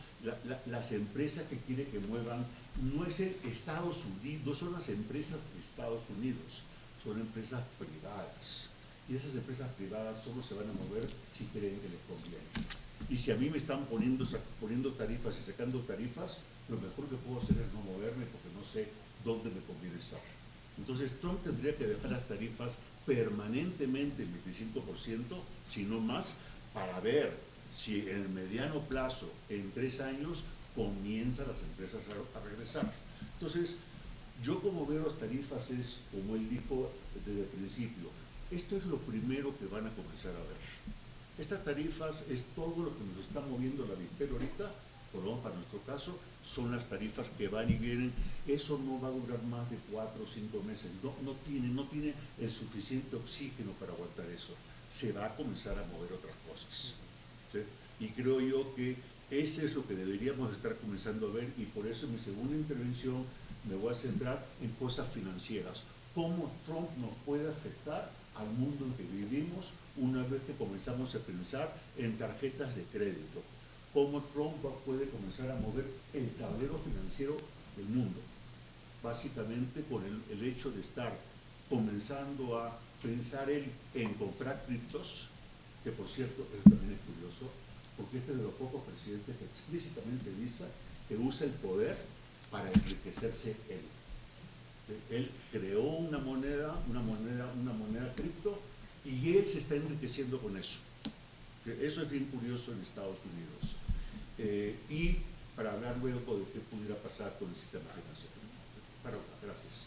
S1: las empresas que quiere que muevan, no es en Estados Unidos, no son las empresas de Estados Unidos, son empresas privadas. Y esas empresas privadas solo se van a mover si creen que les conviene. Y si a mí me están poniendo tarifas y sacando tarifas, lo mejor que puedo hacer es no moverme porque no sé dónde me conviene estar. Entonces Trump tendría que dejar las tarifas permanentemente el 25%, si no más, para ver si en el mediano plazo, en 3 años, comienzan las empresas a regresar. Entonces, yo como veo las tarifas es, como él dijo desde el principio, esto es lo primero que van a comenzar a ver. Estas tarifas es todo lo que nos está moviendo la avispero ahorita, por lo menos para nuestro caso, son las tarifas que van y vienen. Eso no va a durar más de 4 o 5 meses, no tiene el suficiente oxígeno para aguantar eso. Se va a comenzar a mover otras cosas, ¿sí? Y creo yo que ese es lo que deberíamos estar comenzando a ver, y por eso en mi segunda intervención me voy a centrar en cosas financieras. Cómo Trump nos puede afectar al mundo en que vivimos una vez que comenzamos a pensar en tarjetas de crédito. Cómo Trump puede comenzar a mover el tablero financiero del mundo. Básicamente con el hecho de estar comenzando a pensar él en comprar criptos, que por cierto, eso también es curioso, porque este es de los pocos presidentes que explícitamente dice que usa el poder para enriquecerse él. Él creó una moneda cripto, y él se está enriqueciendo con eso. Eso es bien curioso en Estados Unidos. Y para hablar luego de qué pudiera pasar con el sistema financiero. Gracias.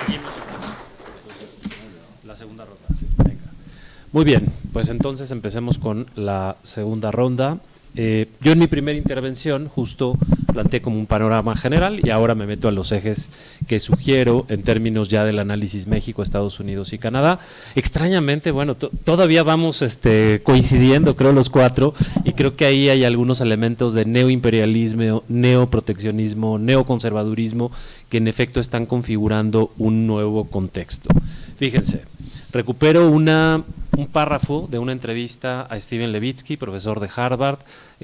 S2: Seguimos la segunda ronda. Venga. Muy bien, pues entonces empecemos con la segunda ronda. Yo en mi primera intervención justo planteé como un panorama general y ahora me meto a los ejes que sugiero en términos ya del análisis México, Estados Unidos y Canadá. Extrañamente, bueno, todavía vamos coincidiendo, creo, los cuatro, y creo que ahí hay algunos elementos de neoimperialismo, neoproteccionismo, neoconservadurismo que en efecto están configurando un nuevo contexto. Fíjense, recupero un párrafo de una entrevista a Steven Levitsky, profesor de Harvard,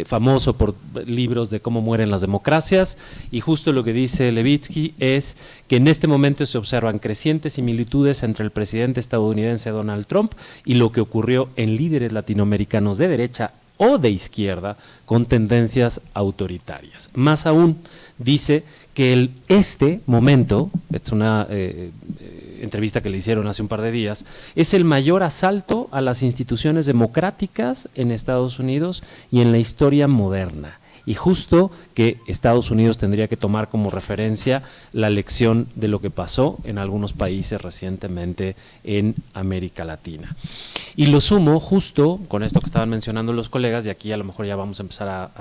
S2: famoso por libros de cómo mueren las democracias, y justo lo que dice Levitsky es que en este momento se observan crecientes similitudes entre el presidente estadounidense Donald Trump y lo que ocurrió en líderes latinoamericanos de derecha o de izquierda con tendencias autoritarias. Más aún, dice que este momento, esta es una entrevista que le hicieron hace un par de días, es el mayor asalto a las instituciones democráticas en Estados Unidos y en la historia moderna. Y justo que Estados Unidos tendría que tomar como referencia la lección de lo que pasó en algunos países recientemente en América Latina. Y lo sumo justo con esto que estaban mencionando los colegas, y aquí a lo mejor ya vamos a empezar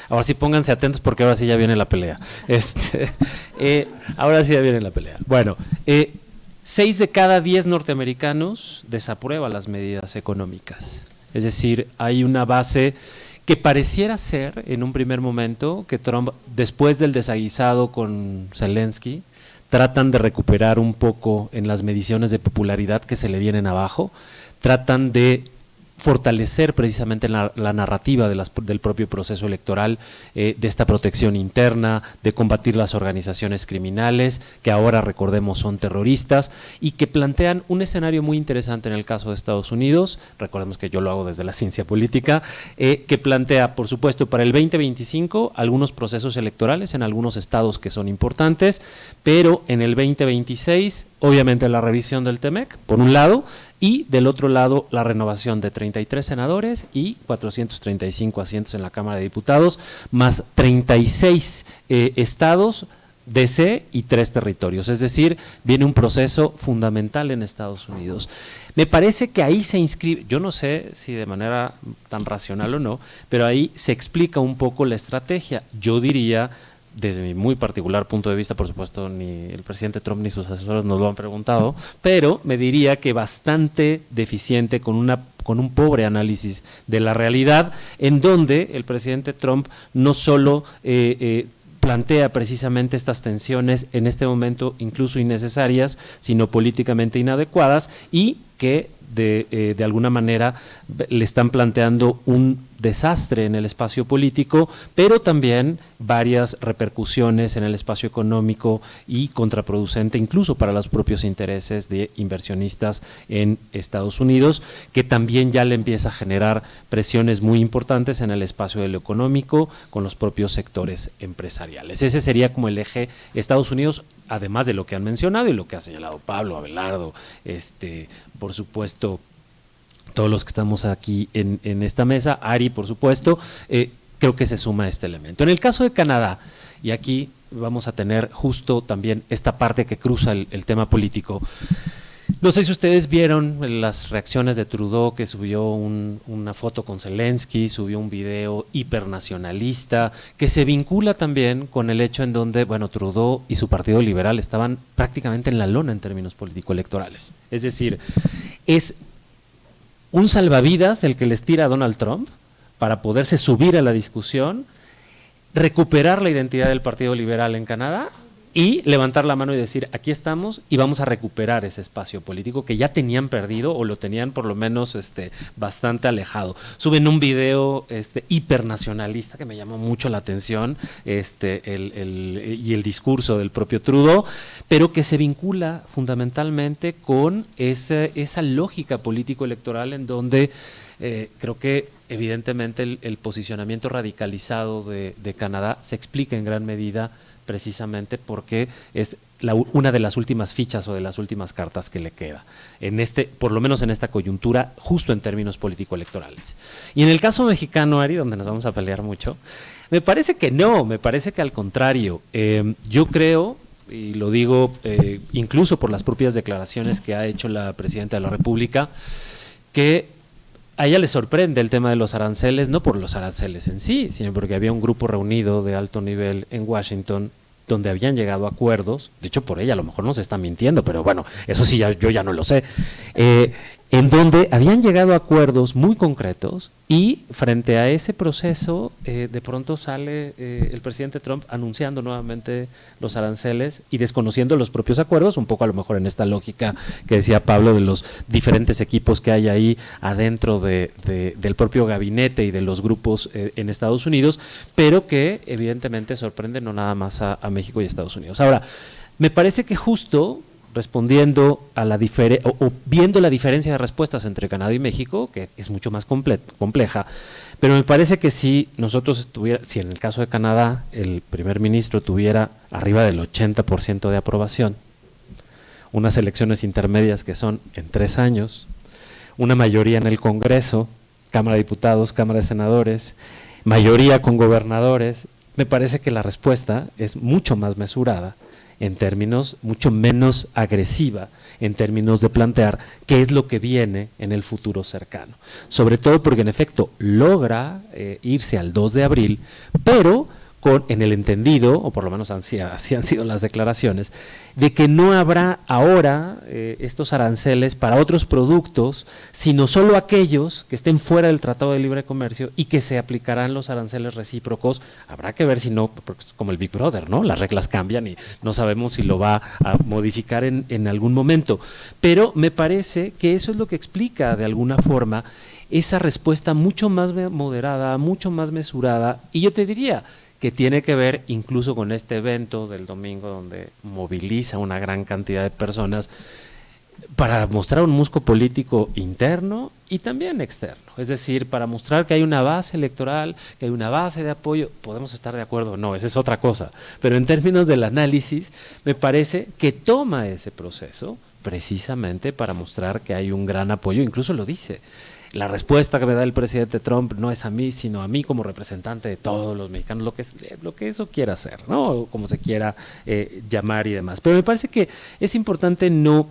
S2: ahora sí pónganse atentos porque ahora sí ya viene la pelea. Ahora sí ya viene la pelea. Bueno, 6 de cada 10 norteamericanos desaprueba las medidas económicas. Es decir, hay una base que pareciera ser, en un primer momento, que Trump, después del desaguisado con Zelensky, tratan de recuperar un poco en las mediciones de popularidad que se le vienen abajo, tratan de fortalecer precisamente la narrativa del propio proceso electoral, de esta protección interna, de combatir las organizaciones criminales, que ahora recordemos son terroristas, y que plantean un escenario muy interesante en el caso de Estados Unidos, recordemos que yo lo hago desde la ciencia política, que plantea, por supuesto, para el 2025 algunos procesos electorales en algunos estados que son importantes, pero en el 2026, obviamente la revisión del TEMEC, por un lado, y del otro lado la renovación de 33 senadores y 435 asientos en la Cámara de Diputados, más 36 estados, DC y 3 territorios. Es decir, viene un proceso fundamental en Estados Unidos. Me parece que ahí se inscribe, yo no sé si de manera tan racional o no, pero ahí se explica un poco la estrategia. Yo diría, desde mi muy particular punto de vista, por supuesto, ni el presidente Trump ni sus asesores nos lo han preguntado, pero me diría que bastante deficiente, con un pobre análisis de la realidad, en donde el presidente Trump no solo plantea precisamente estas tensiones en este momento incluso innecesarias, sino políticamente inadecuadas, y que de alguna manera le están planteando un desastre en el espacio político, pero también varias repercusiones en el espacio económico y contraproducente incluso para los propios intereses de inversionistas en Estados Unidos, que también ya le empieza a generar presiones muy importantes en el espacio de lo económico con los propios sectores empresariales. Ese sería como el eje Estados Unidos, además de lo que han mencionado y lo que ha señalado Pablo, Abelardo, por supuesto, todos los que estamos aquí en esta mesa, Ari, por supuesto, creo que se suma este elemento. En el caso de Canadá, y aquí vamos a tener justo también esta parte que cruza el tema político. No sé si ustedes vieron las reacciones de Trudeau, que subió una foto con Zelensky, subió un video hipernacionalista, que se vincula también con el hecho en donde, bueno, Trudeau y su Partido Liberal estaban prácticamente en la lona en términos político-electorales. Es decir, es un salvavidas el que les tira a Donald Trump para poderse subir a la discusión, recuperar la identidad del Partido Liberal en Canadá y levantar la mano y decir, aquí estamos y vamos a recuperar ese espacio político que ya tenían perdido o lo tenían por lo menos bastante alejado. Suben un video hipernacionalista que me llamó mucho la atención, y el discurso del propio Trudeau, pero que se vincula fundamentalmente con esa lógica político-electoral en donde creo que evidentemente el posicionamiento radicalizado de Canadá se explica en gran medida precisamente porque es una de las últimas fichas o de las últimas cartas que le queda, por lo menos en esta coyuntura, justo en términos político-electorales. Y en el caso mexicano, Ari, donde nos vamos a pelear mucho, me parece que no, me parece que al contrario. Yo creo, y lo digo incluso por las propias declaraciones que ha hecho la Presidenta de la República, que a ella le sorprende el tema de los aranceles, no por los aranceles en sí, sino porque había un grupo reunido de alto nivel en Washington donde habían llegado a acuerdos, de hecho por ella a lo mejor nos está mintiendo, pero bueno, eso sí yo ya no lo sé, en donde habían llegado a acuerdos muy concretos y frente a ese proceso de pronto sale el presidente Trump anunciando nuevamente los aranceles y desconociendo los propios acuerdos, un poco a lo mejor en esta lógica que decía Pablo de los diferentes equipos que hay ahí adentro del propio gabinete y de los grupos en Estados Unidos, pero que evidentemente sorprende no nada más a México y Estados Unidos. Ahora, me parece que justo respondiendo a o viendo la diferencia de respuestas entre Canadá y México, que es mucho más compleja, pero me parece que si en el caso de Canadá el primer ministro tuviera arriba del 80% de aprobación, unas elecciones intermedias que son en 3 años, una mayoría en el Congreso, Cámara de Diputados, Cámara de Senadores, mayoría con gobernadores, me parece que la respuesta es mucho más mesurada, en términos mucho menos agresiva, en términos de plantear qué es lo que viene en el futuro cercano. Sobre todo porque en efecto logra irse al 2 de abril, pero en el entendido, o por lo menos así han sido las declaraciones, de que no habrá ahora estos aranceles para otros productos, sino solo aquellos que estén fuera del Tratado de Libre Comercio y que se aplicarán los aranceles recíprocos. Habrá que ver si no, porque es como el Big Brother, ¿no? Las reglas cambian y no sabemos si lo va a modificar en algún momento. Pero me parece que eso es lo que explica de alguna forma esa respuesta mucho más moderada, mucho más mesurada, y yo te diría que tiene que ver incluso con este evento del domingo donde moviliza una gran cantidad de personas para mostrar un músculo político interno y también externo, es decir, para mostrar que hay una base electoral, que hay una base de apoyo. Podemos estar de acuerdo o no, esa es otra cosa, pero en términos del análisis me parece que toma ese proceso precisamente para mostrar que hay un gran apoyo, incluso lo dice. La respuesta que me da el presidente Trump no es a mí, sino a mí como representante de todos los mexicanos, lo que eso quiera hacer, ¿no? O como se quiera llamar y demás. Pero me parece que es importante no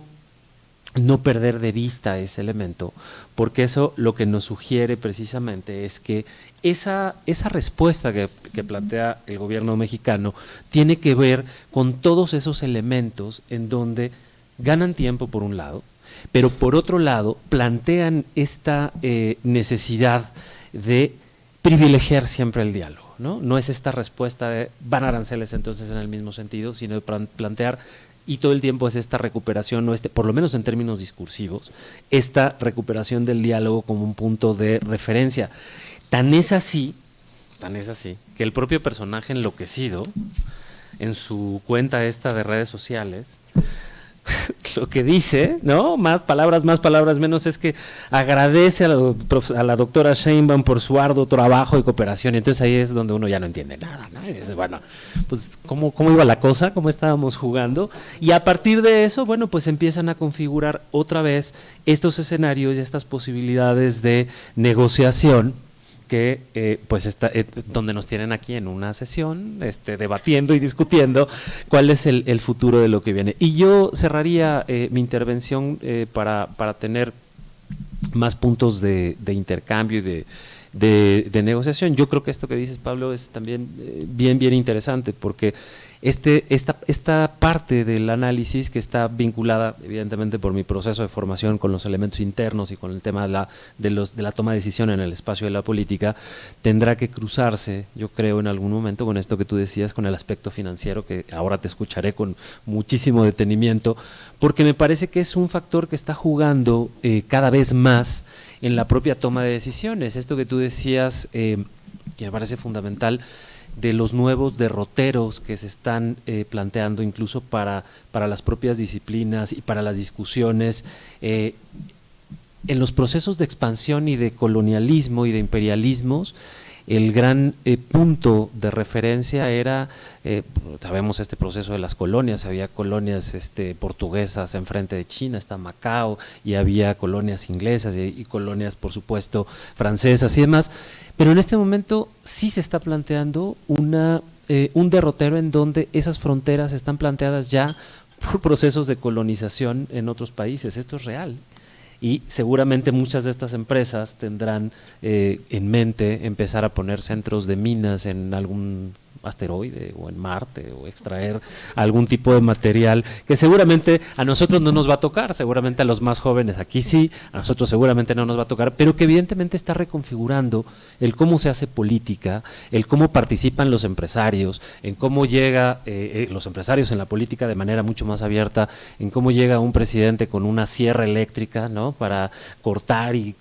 S2: perder de vista ese elemento, porque eso lo que nos sugiere precisamente es que esa respuesta que plantea el gobierno mexicano tiene que ver con todos esos elementos en donde ganan tiempo por un lado, pero por otro lado plantean esta necesidad de privilegiar siempre el diálogo, ¿no? No es esta respuesta de van aranceles entonces en el mismo sentido, sino de plantear, y todo el tiempo es esta recuperación, por lo menos en términos discursivos, esta recuperación del diálogo como un punto de referencia. Tan es así, que el propio personaje enloquecido, en su cuenta esta de redes sociales, lo que dice, ¿no? Más palabras menos, es que agradece a la doctora Sheinbaum por su arduo trabajo y cooperación, y entonces ahí es donde uno ya no entiende nada, ¿no? Y dice, bueno, pues ¿cómo iba la cosa? ¿Cómo estábamos jugando? Y a partir de eso, bueno, pues empiezan a configurar otra vez estos escenarios y estas posibilidades de negociación que pues donde nos tienen aquí en una sesión debatiendo y discutiendo cuál es el futuro de lo que viene. Y yo cerraría mi intervención para tener más puntos de intercambio y de negociación. Yo creo que esto que dices, Pablo, es también bien interesante, porque esta parte del análisis, que está vinculada evidentemente por mi proceso de formación con los elementos internos y con el tema de la toma de decisión en el espacio de la política, tendrá que cruzarse, yo creo, en algún momento con esto que tú decías, con el aspecto financiero, que ahora te escucharé con muchísimo detenimiento, porque me parece que es un factor que está jugando cada vez más en la propia toma de decisiones. Esto que tú decías, que me parece fundamental, de los nuevos derroteros que se están planteando incluso para las propias disciplinas y para las discusiones en los procesos de expansión y de colonialismo y de imperialismos. El gran punto de referencia era, sabemos este proceso de las colonias, había colonias portuguesas enfrente de China, está Macao, y había colonias inglesas y colonias, por supuesto, francesas y demás, pero en este momento sí se está planteando un derrotero en donde esas fronteras están planteadas ya por procesos de colonización en otros países. Esto es real. Y seguramente muchas de estas empresas tendrán en mente empezar a poner centros de minas en algún asteroide o en Marte, o extraer algún tipo de material que seguramente a nosotros no nos va a tocar, seguramente a los más jóvenes aquí sí, a nosotros seguramente no nos va a tocar, pero que evidentemente está reconfigurando el cómo se hace política, el cómo participan los empresarios, en cómo llega los empresarios en la política de manera mucho más abierta, en cómo llega un presidente con una sierra eléctrica, ¿no?, para cortar y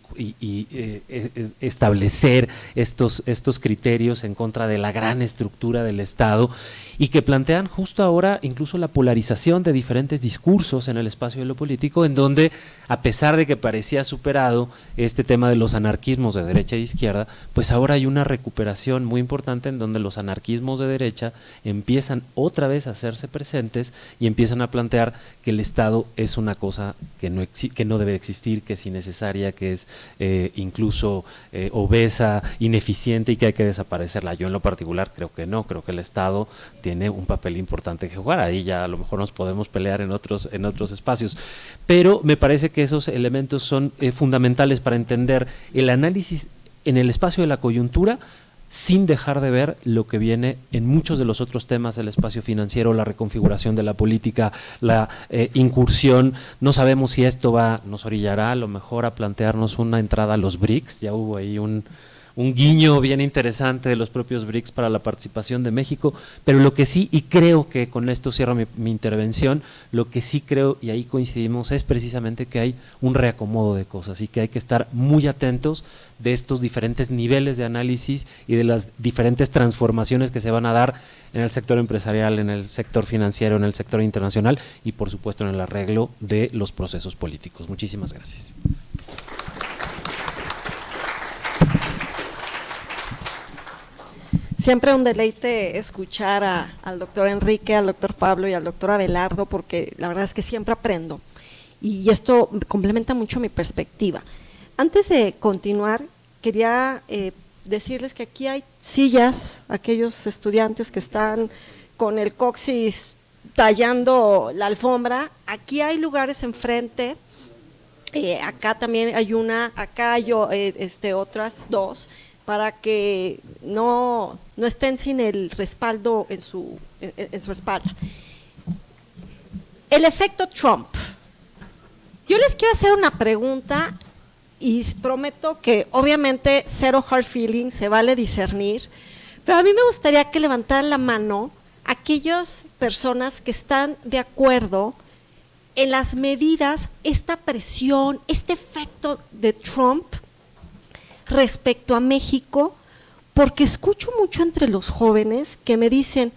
S2: establecer estos criterios en contra de la gran estructura del Estado, y que plantean justo ahora incluso la polarización de diferentes discursos en el espacio de lo político, en donde, a pesar de que parecía superado este tema de los anarquismos de derecha e izquierda, pues ahora hay una recuperación muy importante en donde los anarquismos de derecha empiezan otra vez a hacerse presentes y empiezan a plantear que el Estado es una cosa que no debe existir, que es innecesaria, que es incluso obesa, ineficiente, y que hay que desaparecerla. Yo en lo particular creo que no, creo que el Estado tiene un papel importante que jugar. Ahí ya a lo mejor nos podemos pelear en otros espacios, pero me parece que esos elementos son fundamentales para entender el análisis en el espacio de la coyuntura, sin dejar de ver lo que viene en muchos de los otros temas, el espacio financiero, la reconfiguración de la política, la incursión. No sabemos si esto nos orillará a lo mejor a plantearnos una entrada a los BRICS. Ya hubo ahí un guiño bien interesante de los propios BRICS para la participación de México, pero lo que sí, y creo que con esto cierro mi intervención, lo que sí creo, y ahí coincidimos, es precisamente que hay un reacomodo de cosas y que hay que estar muy atentos de estos diferentes niveles de análisis y de las diferentes transformaciones que se van a dar en el sector empresarial, en el sector financiero, en el sector internacional y por supuesto en el arreglo de los procesos políticos. Muchísimas gracias.
S3: Siempre un deleite escuchar al doctor Enrique, al doctor Pablo y al doctor Abelardo, porque la verdad es que siempre aprendo y esto complementa mucho mi perspectiva. Antes de continuar, quería decirles que aquí hay sillas, aquellos estudiantes que están con el coxis tallando la alfombra, aquí hay lugares enfrente, acá también hay una, acá hay otras dos, para que no estén sin el respaldo en su espalda. El efecto Trump. Yo les quiero hacer una pregunta y prometo que obviamente cero hard feelings, se vale discernir, pero a mí me gustaría que levantaran la mano aquellas personas que están de acuerdo en las medidas, esta presión, este efecto de Trump respecto a México, porque escucho mucho entre los jóvenes que me dicen,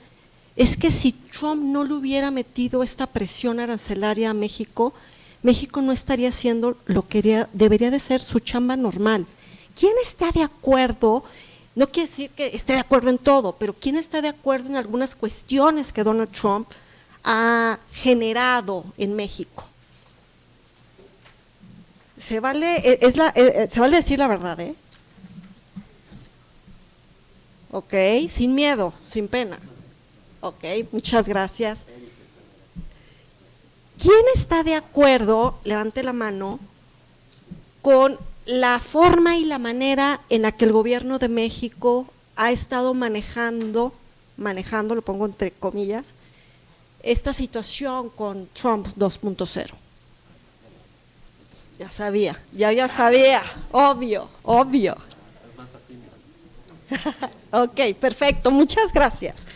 S3: es que si Trump no le hubiera metido esta presión arancelaria a México, México no estaría haciendo lo que debería de ser su chamba normal. ¿Quién está de acuerdo? No quiere decir que esté de acuerdo en todo, pero ¿quién está de acuerdo en algunas cuestiones que Donald Trump ha generado en México? Se vale decir la verdad, ¿eh? Ok, sin miedo, sin pena. Ok, muchas gracias. ¿Quién está de acuerdo, levante la mano, con la forma y la manera en la que el gobierno de México ha estado manejando, lo pongo entre comillas, esta situación con Trump 2.0? Ya sabía, obvio. Ok, perfecto, muchas gracias.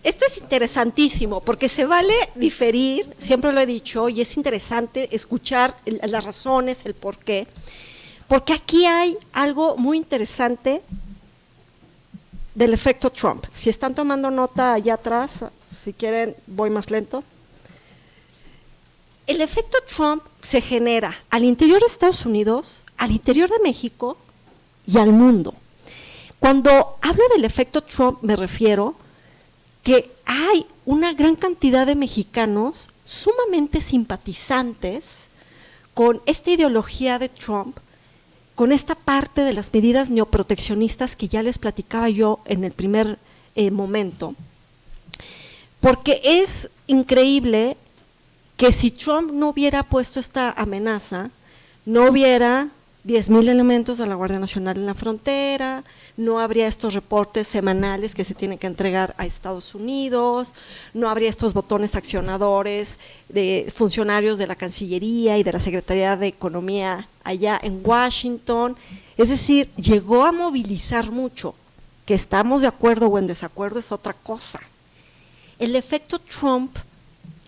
S3: Esto es interesantísimo porque se vale diferir, siempre lo he dicho, y es interesante escuchar las razones, el por qué, porque aquí hay algo muy interesante del efecto Trump. Si están tomando nota allá atrás, si quieren voy más lento. El efecto Trump se genera al interior de Estados Unidos, al interior de México y al mundo. Cuando hablo del efecto Trump me refiero que hay una gran cantidad de mexicanos sumamente simpatizantes con esta ideología de Trump, con esta parte de las medidas neoproteccionistas que ya les platicaba yo en el primer momento, porque es increíble que si Trump no hubiera puesto esta amenaza, no hubiera 10,000 elementos de la Guardia Nacional en la frontera, no habría estos reportes semanales que se tienen que entregar a Estados Unidos, no habría estos botones accionadores de funcionarios de la Cancillería y de la Secretaría de Economía allá en Washington. Es decir, llegó a movilizar mucho. Que estamos de acuerdo o en desacuerdo es otra cosa. El efecto Trump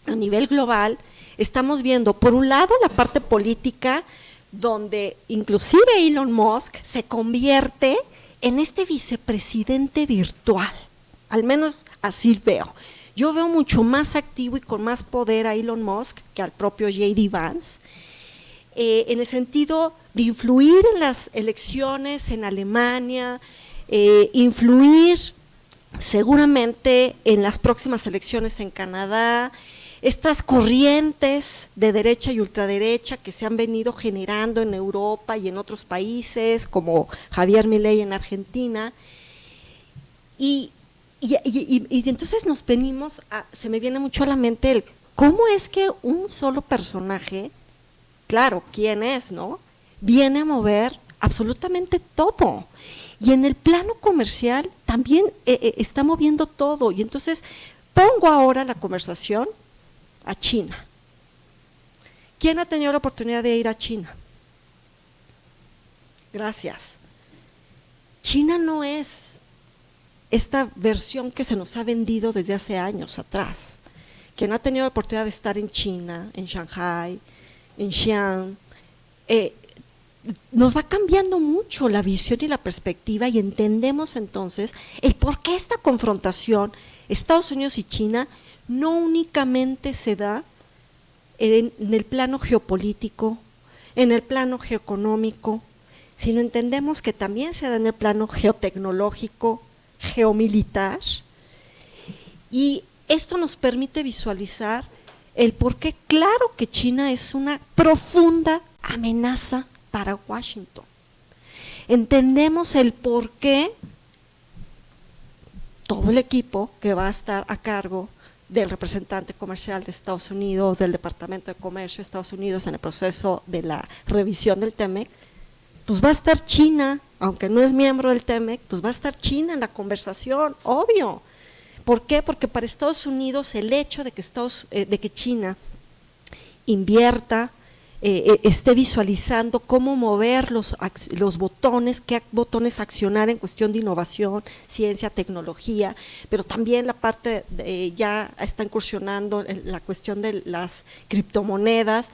S3: a nivel global, estamos viendo por un lado la parte política, donde inclusive Elon Musk se convierte en este vicepresidente virtual, al menos así veo. Yo veo mucho más activo y con más poder a Elon Musk que al propio J.D. Vance, en el sentido de influir en las elecciones en Alemania, influir seguramente en las próximas elecciones en Canadá, estas corrientes de derecha y ultraderecha que se han venido generando en Europa y en otros países, como Javier Milei en Argentina, y entonces nos venimos, se me viene mucho a la mente el cómo es que un solo personaje, claro, quién es, ¿no?, viene a mover absolutamente todo. Y en el plano comercial también está moviendo todo. Y entonces pongo ahora la conversación a China. ¿Quién ha tenido la oportunidad de ir a China? Gracias. China no es esta versión que se nos ha vendido desde hace años atrás. Quien ha tenido la oportunidad de estar en China, en Shanghái, en Xi'an, nos va cambiando mucho la visión y la perspectiva, y entendemos entonces el por qué esta confrontación Estados Unidos y China no únicamente se da en el plano geopolítico, en el plano geoeconómico, sino entendemos que también se da en el plano geotecnológico, geomilitar, y esto nos permite visualizar el por qué claro que China es una profunda amenaza para Washington. Entendemos el por qué todo el equipo que va a estar a cargo del representante comercial de Estados Unidos, del Departamento de Comercio de Estados Unidos en el proceso de la revisión del TEMEC, pues va a estar China, aunque no es miembro del TEMEC, pues va a estar China en la conversación, obvio. ¿Por qué? Porque para Estados Unidos el hecho de que China invierta, esté visualizando cómo mover los botones, qué botones accionar en cuestión de innovación, ciencia, tecnología, pero también la parte ya está incursionando en la cuestión de las criptomonedas,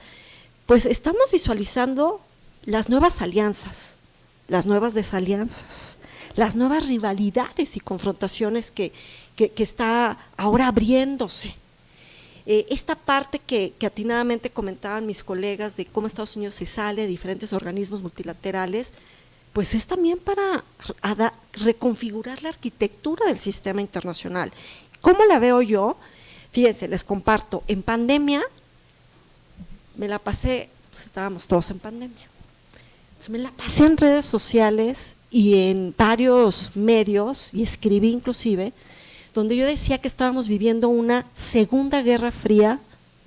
S3: pues estamos visualizando las nuevas alianzas, las nuevas desalianzas, las nuevas rivalidades y confrontaciones que está ahora abriéndose. Esta parte que atinadamente comentaban mis colegas de cómo Estados Unidos se sale de diferentes organismos multilaterales, pues es también para reconfigurar la arquitectura del sistema internacional. ¿Cómo la veo yo? Fíjense, les comparto, en pandemia me la pasé, pues estábamos todos en pandemia, entonces me la pasé en redes sociales y en varios medios, y escribí inclusive, donde yo decía que estábamos viviendo una Segunda Guerra Fría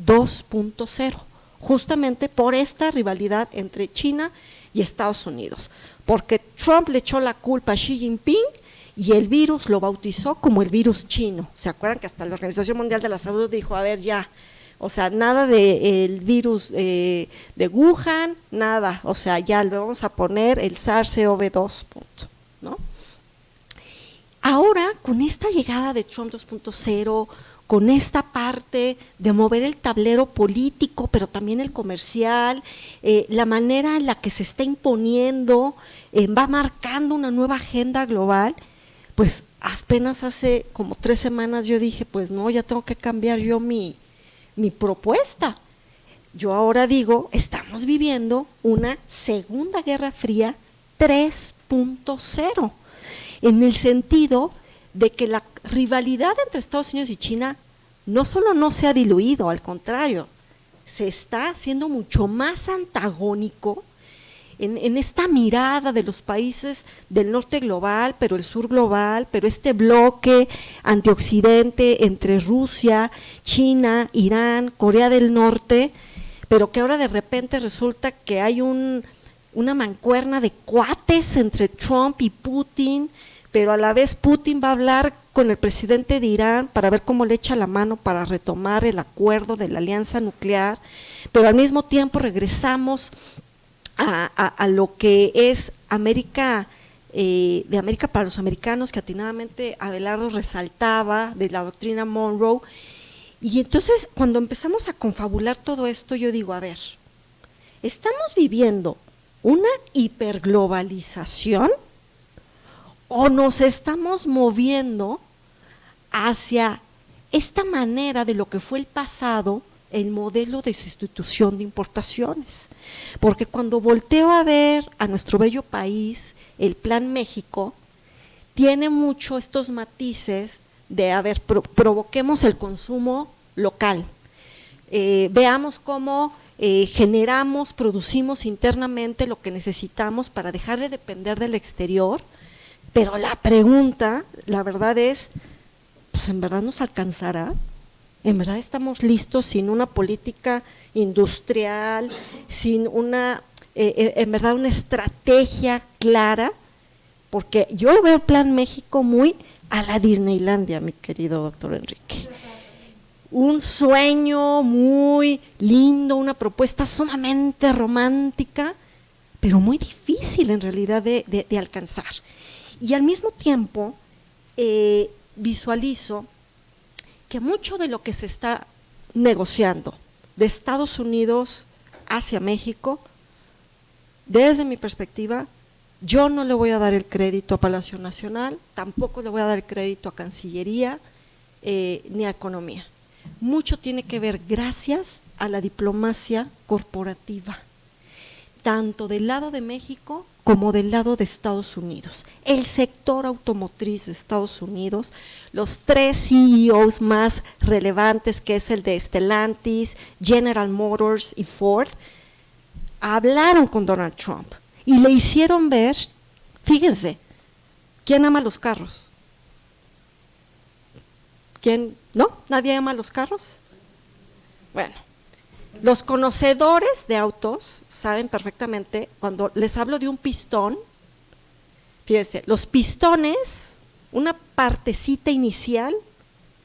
S3: 2.0, justamente por esta rivalidad entre China y Estados Unidos, porque Trump le echó la culpa a Xi Jinping y el virus lo bautizó como el virus chino. ¿Se acuerdan que hasta la Organización Mundial de la Salud dijo, a ver ya, o sea, nada del virus de Wuhan, nada, o sea, ya le vamos a poner el SARS-CoV-2, ¿no? Ahora, con esta llegada de Trump 2.0, con esta parte de mover el tablero político, pero también el comercial, la manera en la que se está imponiendo, va marcando una nueva agenda global, pues apenas hace como 3 semanas yo dije, pues no, ya tengo que cambiar yo mi propuesta. Yo ahora digo, estamos viviendo una Segunda Guerra Fría 3.0. en el sentido de que la rivalidad entre Estados Unidos y China no solo no se ha diluido, al contrario, se está haciendo mucho más antagónico en esta mirada de los países del norte global, pero el sur global, pero este bloque antioccidente entre Rusia, China, Irán, Corea del Norte, pero que ahora de repente resulta que hay una mancuerna de cuates entre Trump y Putin, pero a la vez Putin va a hablar con el presidente de Irán para ver cómo le echa la mano para retomar el acuerdo de la alianza nuclear, pero al mismo tiempo regresamos a lo que es América, de América para los americanos, que atinadamente Abelardo resaltaba, de la doctrina Monroe. Y entonces cuando empezamos a confabular todo esto, yo digo, a ver, ¿estamos viviendo una hiperglobalización o nos estamos moviendo hacia esta manera de lo que fue el pasado, el modelo de sustitución de importaciones? Porque cuando volteo a ver a nuestro bello país, el Plan México tiene mucho estos matices de, a ver, provoquemos el consumo local, veamos cómo generamos, producimos internamente lo que necesitamos para dejar de depender del exterior, pero la pregunta, la verdad es, pues ¿en verdad nos alcanzará? ¿En verdad estamos listos sin una política industrial, sin una, en verdad una estrategia clara? porque yo veo el Plan México muy a la Disneylandia, mi querido doctor Enrique. Un sueño muy lindo, una propuesta sumamente romántica, pero muy difícil en realidad de alcanzar. Y al mismo tiempo visualizo que mucho de lo que se está negociando de Estados Unidos hacia México, desde mi perspectiva, yo no le voy a dar el crédito a Palacio Nacional, tampoco le voy a dar el crédito a Cancillería ni a Economía. Mucho tiene que ver gracias a la diplomacia corporativa, tanto del lado de México como del lado de Estados Unidos. El sector automotriz de Estados Unidos, los 3 CEOs más relevantes, que es el de Stellantis, General Motors y Ford, hablaron con Donald Trump y le hicieron ver, fíjense, ¿quién ama los carros? ¿Quién? ¿No? ¿Nadie ama los carros? Bueno, los conocedores de autos saben perfectamente, cuando les hablo de un pistón, fíjense, los pistones, una partecita inicial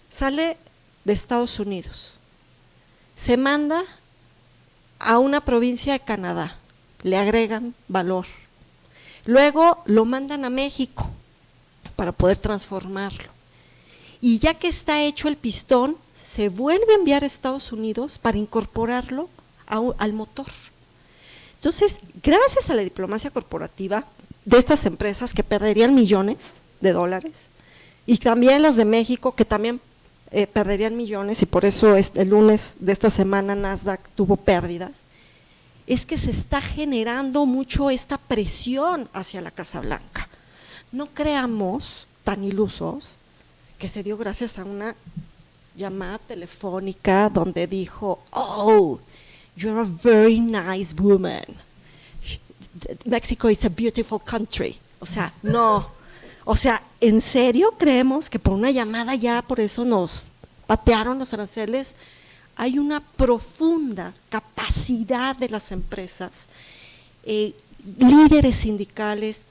S3: sale de Estados Unidos, se manda a una provincia de Canadá, le agregan valor, luego lo mandan a México para poder transformarlo. Y ya que está hecho el pistón, se vuelve a enviar a Estados Unidos para incorporarlo al motor. Entonces, gracias a la diplomacia corporativa de estas empresas que perderían millones de dólares, y también las de México que también perderían millones, y por eso el lunes de esta semana Nasdaq tuvo pérdidas, es que se está generando mucho esta presión hacia la Casa Blanca. No creamos tan ilusos que se dio gracias a una llamada telefónica donde dijo, oh, you're a very nice woman, Mexico is a beautiful country. O sea, no, o sea, ¿en serio creemos que por una llamada ya por eso nos patearon los aranceles? Hay una profunda capacidad de las empresas, líderes sindicales,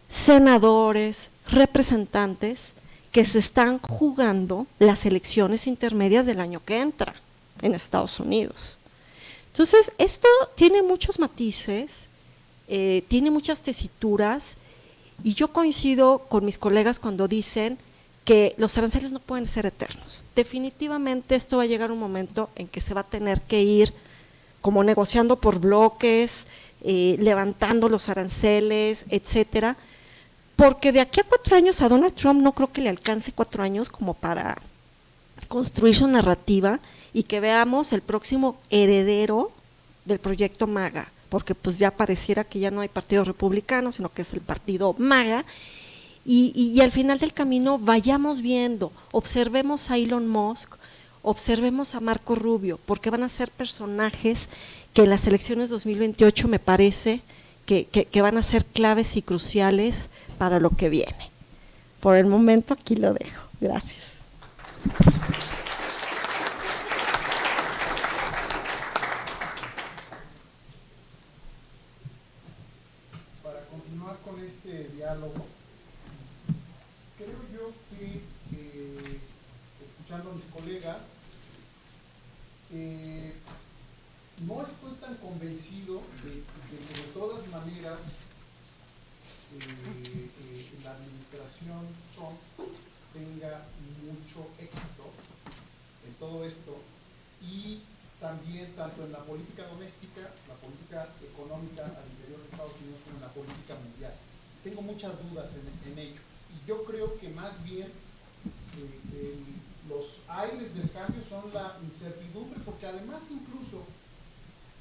S3: senadores, representantes, que se están jugando las elecciones intermedias del año que entra en Estados Unidos. Entonces, esto tiene muchos matices, tiene muchas tesituras, y yo coincido con mis colegas cuando dicen que los aranceles no pueden ser eternos. Definitivamente esto va a llegar un momento en que se va a tener que ir como negociando por bloques, levantando los aranceles, etcétera, porque de aquí a 4 años a Donald Trump no creo que le alcance 4 años como para construir su narrativa y que veamos el próximo heredero del proyecto MAGA, porque pues ya pareciera que ya no hay partido republicano, sino que es el partido MAGA, y al final del camino vayamos viendo, observemos a Elon Musk, observemos a Marco Rubio, porque van a ser personajes que en las elecciones 2028 me parece que van a ser claves y cruciales para lo que viene. Por el momento aquí lo dejo. Gracias.
S4: Para continuar con este diálogo, creo yo que, escuchando a mis colegas, no estoy tan convencido de que de todas maneras la administración Trump tenga mucho éxito en todo esto, y también tanto en la política doméstica, la política económica al interior de Estados Unidos, como en la política mundial. Tengo muchas dudas en ello, y yo creo que más bien los aires del cambio son la incertidumbre, porque además incluso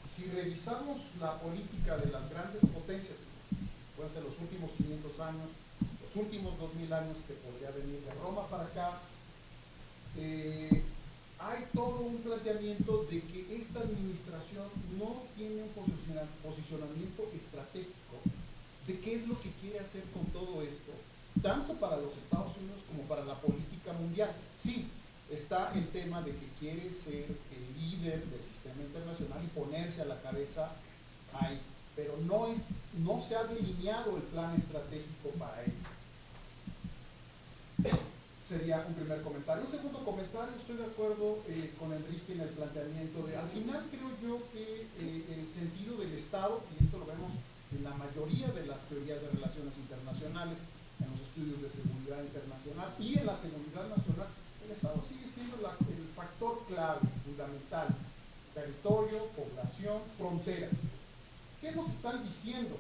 S4: si revisamos la política de las grandes potencias, pueden ser los últimos 500 años, los últimos 2000 años, que podría venir de Roma para acá, hay todo un planteamiento de que esta administración no tiene un posicionamiento estratégico de qué es lo que quiere hacer con todo esto, tanto para los Estados Unidos como para la política mundial. Sí, está el tema de que quiere ser el líder del sistema internacional y ponerse a la cabeza ahí, pero no se ha delineado el plan estratégico para ello. Sería un primer comentario. Un segundo comentario, estoy de acuerdo con Enrique en el planteamiento de, al final creo yo que el sentido del Estado, y esto lo vemos en la mayoría de las teorías de relaciones internacionales, en los estudios de seguridad internacional y en la seguridad nacional, el Estado sigue siendo el factor clave, fundamental. Territorio, población, fronteras. ¿Qué nos están diciendo?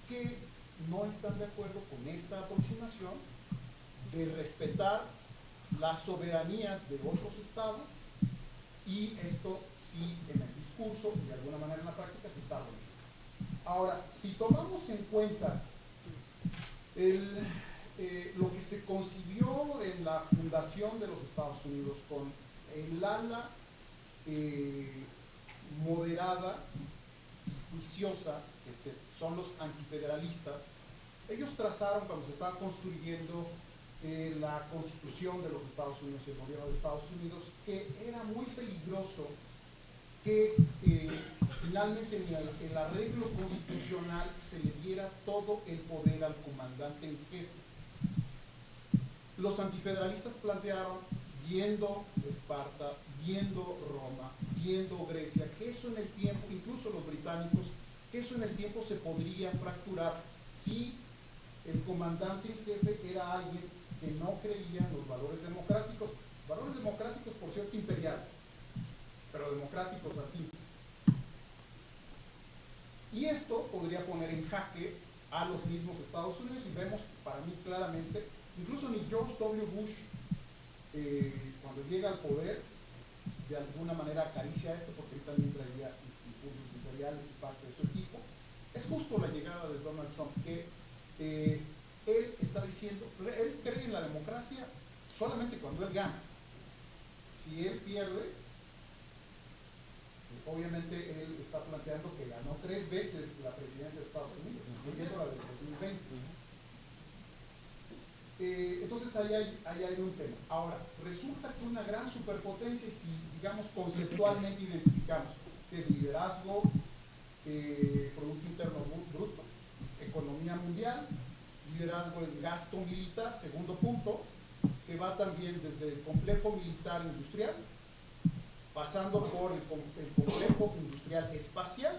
S4: Que no están de acuerdo con esta aproximación de respetar las soberanías de otros estados, y esto sí en el discurso y de alguna manera en la práctica se está volviendo. Ahora, si tomamos en cuenta lo que se concibió en la fundación de los Estados Unidos con el ala moderada y juiciosa, que son los antifederalistas, ellos trazaron cuando se estaba construyendo la constitución de los Estados Unidos y el gobierno de Estados Unidos, que era muy peligroso que finalmente en el arreglo constitucional se le diera todo el poder al comandante en jefe. Los antifederalistas plantearon, viendo Esparta, viendo Roma, viendo Grecia, que eso en el tiempo, incluso los británicos, que eso en el tiempo se podría fracturar si el comandante en jefe era alguien que no creía en los valores democráticos, por cierto imperiales, pero democráticos al fin. Y esto podría poner en jaque a los mismos Estados Unidos, y vemos para mí claramente, incluso ni George W. Bush, cuando llega al poder, de alguna manera acaricia esto, porque él también traía impulsos imperiales y parte de su equipo. Es justo la llegada de Donald Trump, que él está diciendo, él cree en la democracia solamente cuando él gana. Si él pierde, obviamente él está planteando que ganó 3 veces la presidencia de Estados Unidos, incluyendo la del 2020. Entonces ahí hay un tema. Ahora, resulta que una gran superpotencia, si digamos conceptualmente identificamos que es liderazgo, Producto Interno Bruto, economía mundial, liderazgo en gasto militar, segundo punto, que va también desde el complejo militar industrial, pasando por el complejo industrial espacial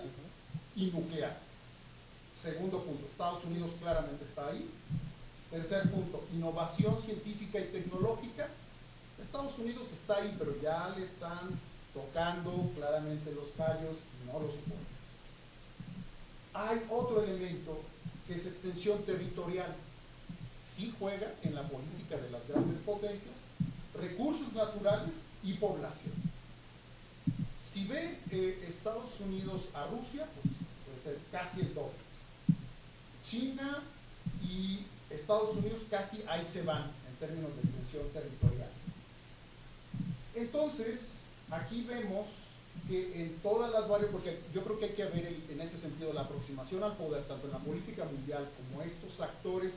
S4: y nuclear. Segundo punto, Estados Unidos claramente está ahí. Tercer punto, innovación científica y tecnológica. Estados Unidos está ahí, pero ya le están tocando claramente los callos y no lo supone. Hay otro elemento que es extensión territorial. Sí juega en la política de las grandes potencias, recursos naturales y población. Si ve Estados Unidos a Rusia, pues puede ser casi el doble. China y Estados Unidos casi ahí se van en términos de extensión territorial. Entonces, aquí vemos que en todas las variables, porque yo creo que hay que ver en ese sentido la aproximación al poder, tanto en la política mundial como estos actores,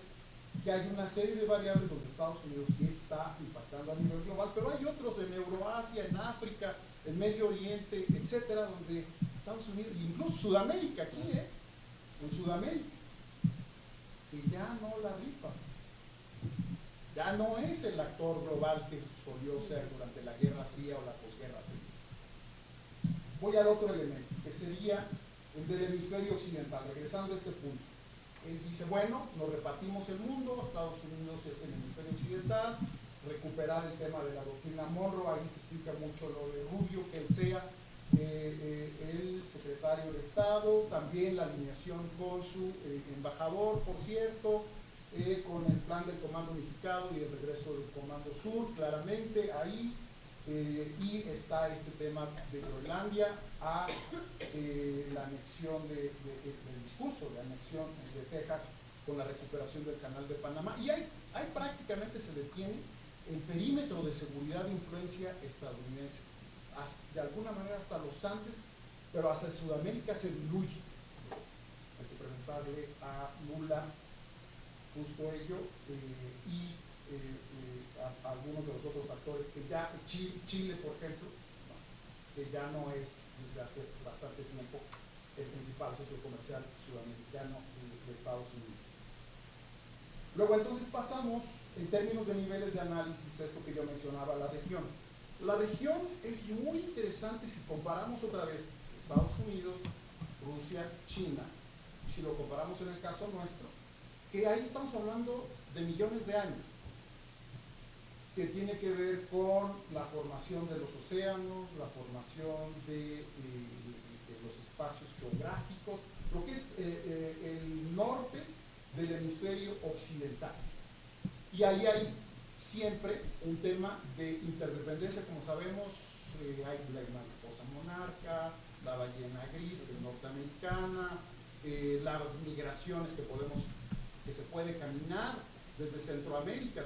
S4: que hay una serie de variables donde Estados Unidos sí está impactando a nivel global, pero hay otros en Euroasia, en África, en Medio Oriente, etcétera, donde Estados Unidos, incluso Sudamérica aquí, en Sudamérica, que ya no la rifa, ya no es el actor global que solió ser durante la Guerra Fría o la posguerra fría. Voy al otro elemento, que sería el del hemisferio occidental, regresando a este punto. Él dice, bueno, nos repartimos el mundo, Estados Unidos en el hemisferio occidental, recuperar el tema de la doctrina Monroe, ahí se explica mucho lo de Rubio, que él sea el secretario de Estado, también la alineación con su embajador, por cierto, con el plan del Comando Unificado y el regreso del Comando Sur, claramente ahí, y está este tema de Groenlandia a la anexión del discurso de anexión de Texas con la recuperación del Canal de Panamá, y ahí prácticamente se detiene el perímetro de seguridad de influencia estadounidense, de alguna manera hasta los Andes, pero hacia Sudamérica se diluye. Hay que preguntarle a Lula justo ello, y a algunos de los otros factores que ya, Chile por ejemplo, que ya no es desde hace bastante tiempo el principal socio comercial sudamericano de Estados Unidos. Luego entonces pasamos, en términos de niveles de análisis, esto que yo mencionaba, la región. La región es muy interesante si comparamos otra vez Estados Unidos, Rusia, China, si lo comparamos en el caso nuestro, que ahí estamos hablando de millones de años, que tiene que ver con la formación de los océanos, la formación de los espacios geográficos, lo que es el norte del hemisferio occidental. Y ahí hay siempre un tema de interdependencia, como sabemos, hay la mariposa monarca, la ballena gris, que es norteamericana, las migraciones que se puede caminar desde Centroamérica,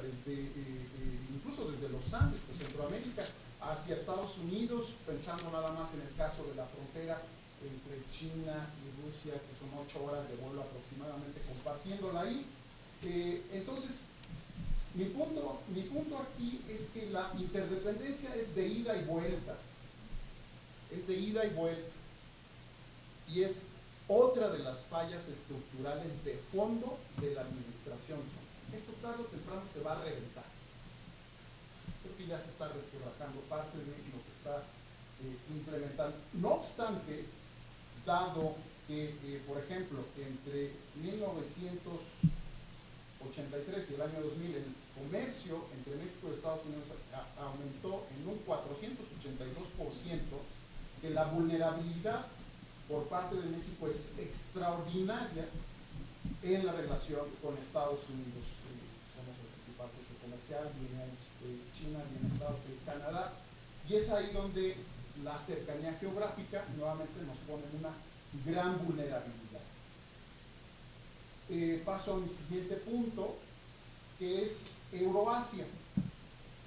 S4: incluso desde los Andes, de Centroamérica hacia Estados Unidos, pensando nada más en el caso de la frontera entre China y Rusia, que son 8 horas de vuelo aproximadamente, compartiéndola ahí. Entonces, mi punto aquí es que la interdependencia es de ida y vuelta. Es de ida y vuelta. Y es otra de las fallas estructurales de fondo de la administración. Esto tarde o temprano se va a reventar. Creo que ya se está resquebrajando parte de lo que está implementando. No obstante, dado que, por ejemplo, entre 1983 y el año 2000 el comercio entre México y Estados Unidos aumentó en un 482%, que la vulnerabilidad por parte de México es extraordinaria en la relación con Estados Unidos. Somos el principal socio comercial, viene China, viene Estados Unidos, Canadá, y es ahí donde la cercanía geográfica nuevamente nos pone en una gran vulnerabilidad. Paso a mi siguiente punto, que es Euroasia.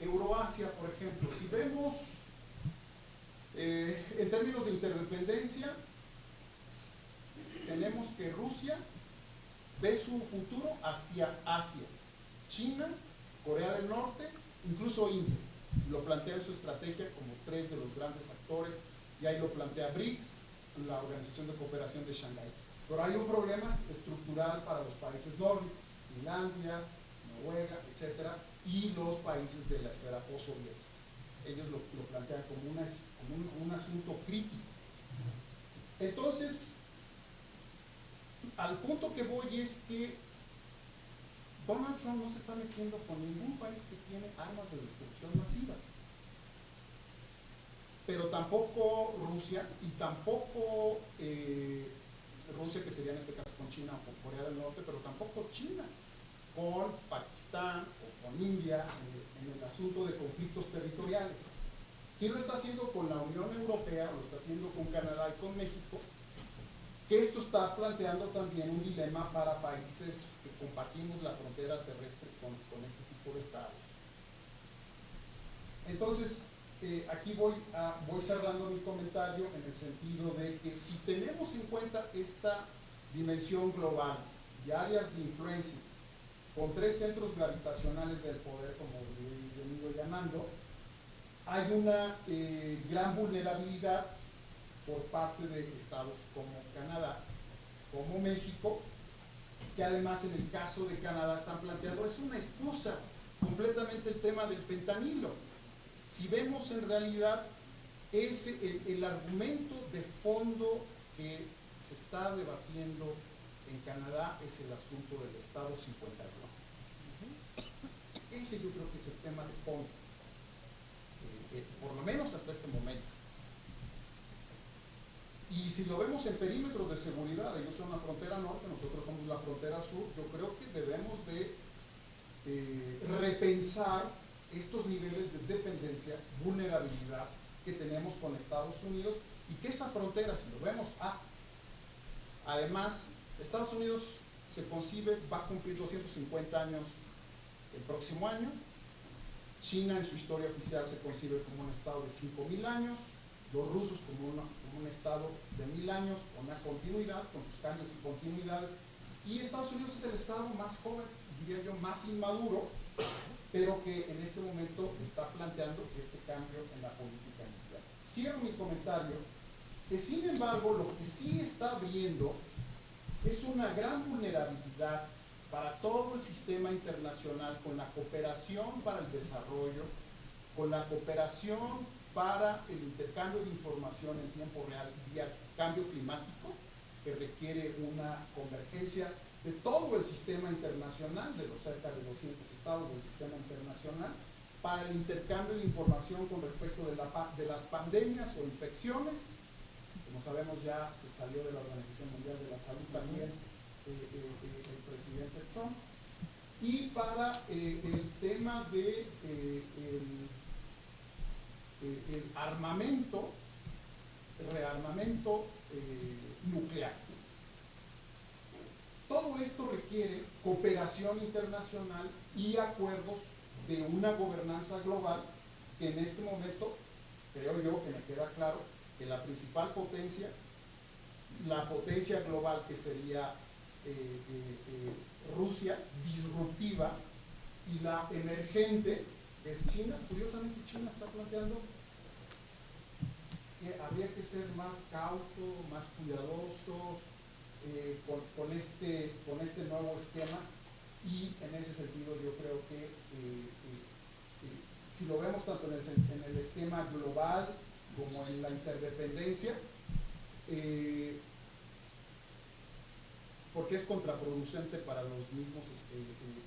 S4: Euroasia, por ejemplo, si vemos en términos de interdependencia, tenemos que Rusia ve su futuro hacia Asia, China, Corea del Norte, incluso India. Lo plantea en su estrategia como 3 de los grandes actores, y ahí lo plantea BRICS, la Organización de Cooperación de Shanghái. Pero hay un problema estructural para los países nórdicos, Finlandia, Noruega, etcétera, y los países de la esfera postsoviética. Ellos lo plantean como un asunto crítico. Entonces, al punto que voy es que Donald Trump no se está metiendo con ningún país que tiene armas de destrucción masiva. Pero tampoco Rusia, y tampoco Rusia, que sería en este caso con China o con Corea del Norte, pero tampoco China con Pakistán o con India en el asunto de conflictos territoriales. Sí lo está haciendo con la Unión Europea, lo está haciendo con Canadá y con México, que esto está planteando también un dilema para países que compartimos la frontera terrestre con este tipo de estados. Entonces, aquí voy cerrando mi comentario en el sentido de que si tenemos en cuenta esta dimensión global y áreas de influencia con 3 centros gravitacionales del poder, como he venido llamando, hay una gran vulnerabilidad por parte de estados como Canadá, como México, que además en el caso de Canadá están planteando, es una excusa completamente el tema del fentanilo. Si vemos en realidad el argumento de fondo que se está debatiendo en Canadá es el asunto del Estado 51. Ese yo creo que es el tema de fondo, por lo menos hasta este momento. Y si lo vemos en perímetros de seguridad, ellos son la frontera norte, nosotros somos la frontera sur, yo creo que debemos de repensar estos niveles de dependencia, vulnerabilidad que tenemos con Estados Unidos, y que esa frontera, si lo vemos, además, Estados Unidos se concibe, va a cumplir 250 años el próximo año. China en su historia oficial se concibe como un estado de 5.000 años, los rusos como un estado de 1.000 años, con una continuidad, con sus cambios y continuidades, y Estados Unidos es el estado más joven, diría yo, más inmaduro, pero que en este momento está planteando este cambio en la política mundial. Cierro mi comentario Sin embargo, lo que sí está abriendo es una gran vulnerabilidad para todo el sistema internacional, con la cooperación para el desarrollo, con la cooperación para el intercambio de información en tiempo real vía cambio climático, que requiere una convergencia de todo el sistema internacional, de los cerca de 200 estados del sistema internacional, para el intercambio de información con respecto de las pandemias o infecciones. Como sabemos, ya se salió de la Organización Mundial de la Salud también el presidente Trump, y para el tema de el armamento, rearmamento nuclear. Todo esto requiere cooperación internacional y acuerdos de una gobernanza global, que en este momento, creo yo que me queda claro, que la principal potencia, la potencia global que sería Rusia, disruptiva, y la emergente, que es China. Curiosamente, China está planteando que habría que ser más cautos, más cuidadosos con este nuevo esquema, y en ese sentido yo creo que si lo vemos tanto en el esquema global como en la interdependencia, porque es contraproducente para los mismos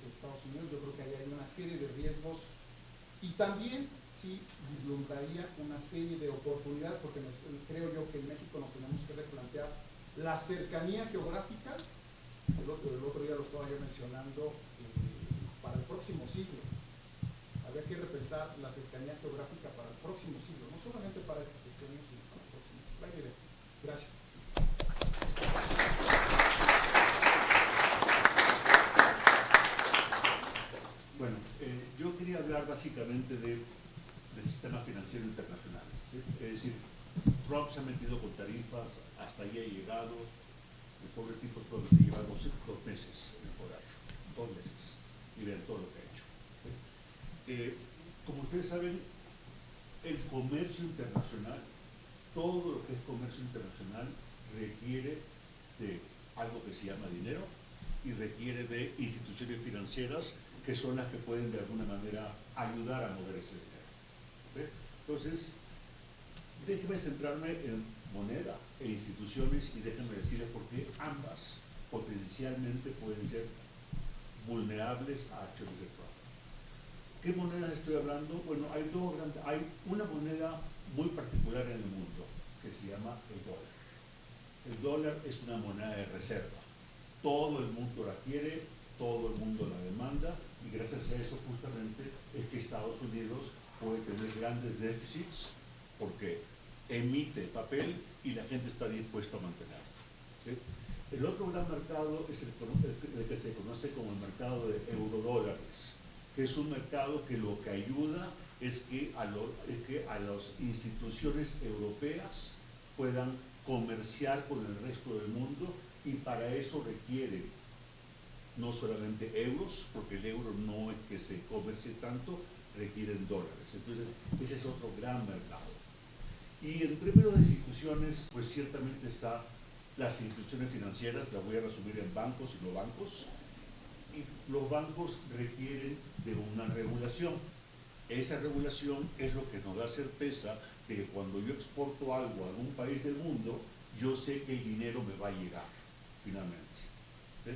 S4: Estados Unidos. Yo creo que ahí hay una serie de riesgos, y también sí vislumbraría una serie de oportunidades, porque creo yo que en México nos tenemos que replantear la cercanía geográfica. El otro día lo estaba yo mencionando, para el próximo siglo. Habría que repensar la cercanía geográfica para el próximo siglo, no solamente para este sexenio, sino para el próximo siglo. Gracias.
S1: Bueno, yo quería hablar básicamente del sistema financiero internacional. ¿Sí? Es decir, Trump se ha metido con tarifas, hasta ahí ha llegado. El pobre tipo solo lleva 2 meses en el poder, 2 meses, y vean todo lo que ha hecho. ¿Sí? Como ustedes saben, el comercio internacional, todo lo que es comercio internacional, requiere de algo que se llama dinero, y requiere de instituciones financieras que son las que pueden de alguna manera ayudar a mover ese dinero. ¿Sí? Entonces, déjenme centrarme en moneda e instituciones, y déjenme decirles por qué ambas potencialmente pueden ser vulnerables a acciones de Trump. ¿Qué monedas estoy hablando? Bueno, hay una moneda muy particular en el mundo que se llama el dólar. El dólar es una moneda de reserva. Todo el mundo la quiere, todo el mundo la demanda, y gracias a eso justamente es que Estados Unidos puede tener grandes déficits, porque emite papel y la gente está dispuesta a mantenerlo. ¿Sí? El otro gran mercado es el que se conoce como el mercado de eurodólares, que es un mercado que lo que ayuda es que a las instituciones europeas puedan comerciar con el resto del mundo, y para eso requiere no solamente euros, porque el euro no es que se comercie tanto, requieren dólares. Entonces, ese es otro gran mercado. Y en términos de instituciones, pues ciertamente están las instituciones financieras, las voy a resumir en bancos y no bancos, y los bancos requieren de una regulación. Esa regulación es lo que nos da certeza de que cuando yo exporto algo a algún país del mundo, yo sé que el dinero me va a llegar, finalmente. ¿Sí?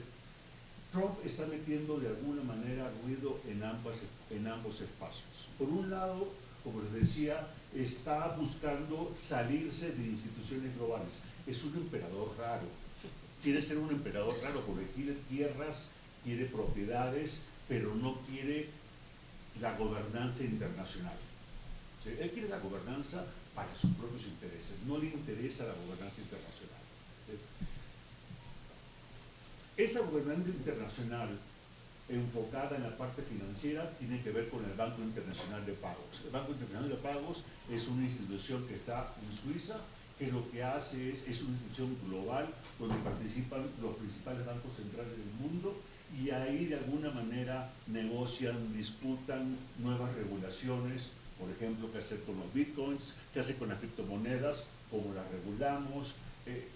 S1: Trump está metiendo de alguna manera ruido en ambos espacios. Por un lado, como les decía, está buscando salirse de instituciones globales. Es un emperador raro. Quiere ser un emperador raro porque quiere tierras, quiere propiedades, pero no quiere la gobernanza internacional. ¿Sí? Él quiere la gobernanza para sus propios intereses, no le interesa la gobernanza internacional. ¿Sí? Esa gobernanza internacional enfocada en la parte financiera tiene que ver con el Banco Internacional de Pagos. El Banco Internacional de Pagos es una institución que está en Suiza, que lo que hace es una institución global donde participan los principales bancos centrales del mundo, y ahí de alguna manera negocian, disputan nuevas regulaciones, por ejemplo, qué hacer con los bitcoins, qué hacer con las criptomonedas, cómo las regulamos,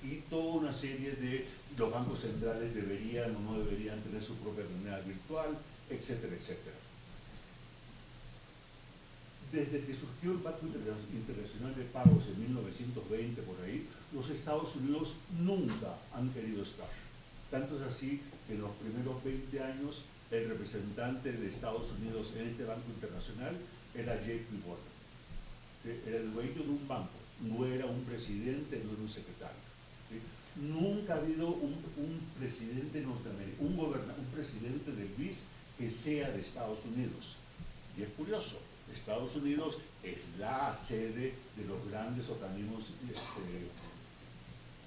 S1: y toda una serie de los bancos centrales deberían o no deberían tener su propia moneda virtual, etcétera, etcétera. Desde que surgió el Banco Internacional de Pagos en 1920, por ahí, los Estados Unidos nunca han querido estar. Tanto es así que en los primeros 20 años el representante de Estados Unidos en este Banco Internacional era JP Morgan. Era el dueño de un banco, no era un presidente, no era un secretario. ¿Sí? Nunca ha habido un presidente norteamericano, un presidente del BIS que sea de Estados Unidos. Y es curioso, Estados Unidos es la sede de los grandes organismos,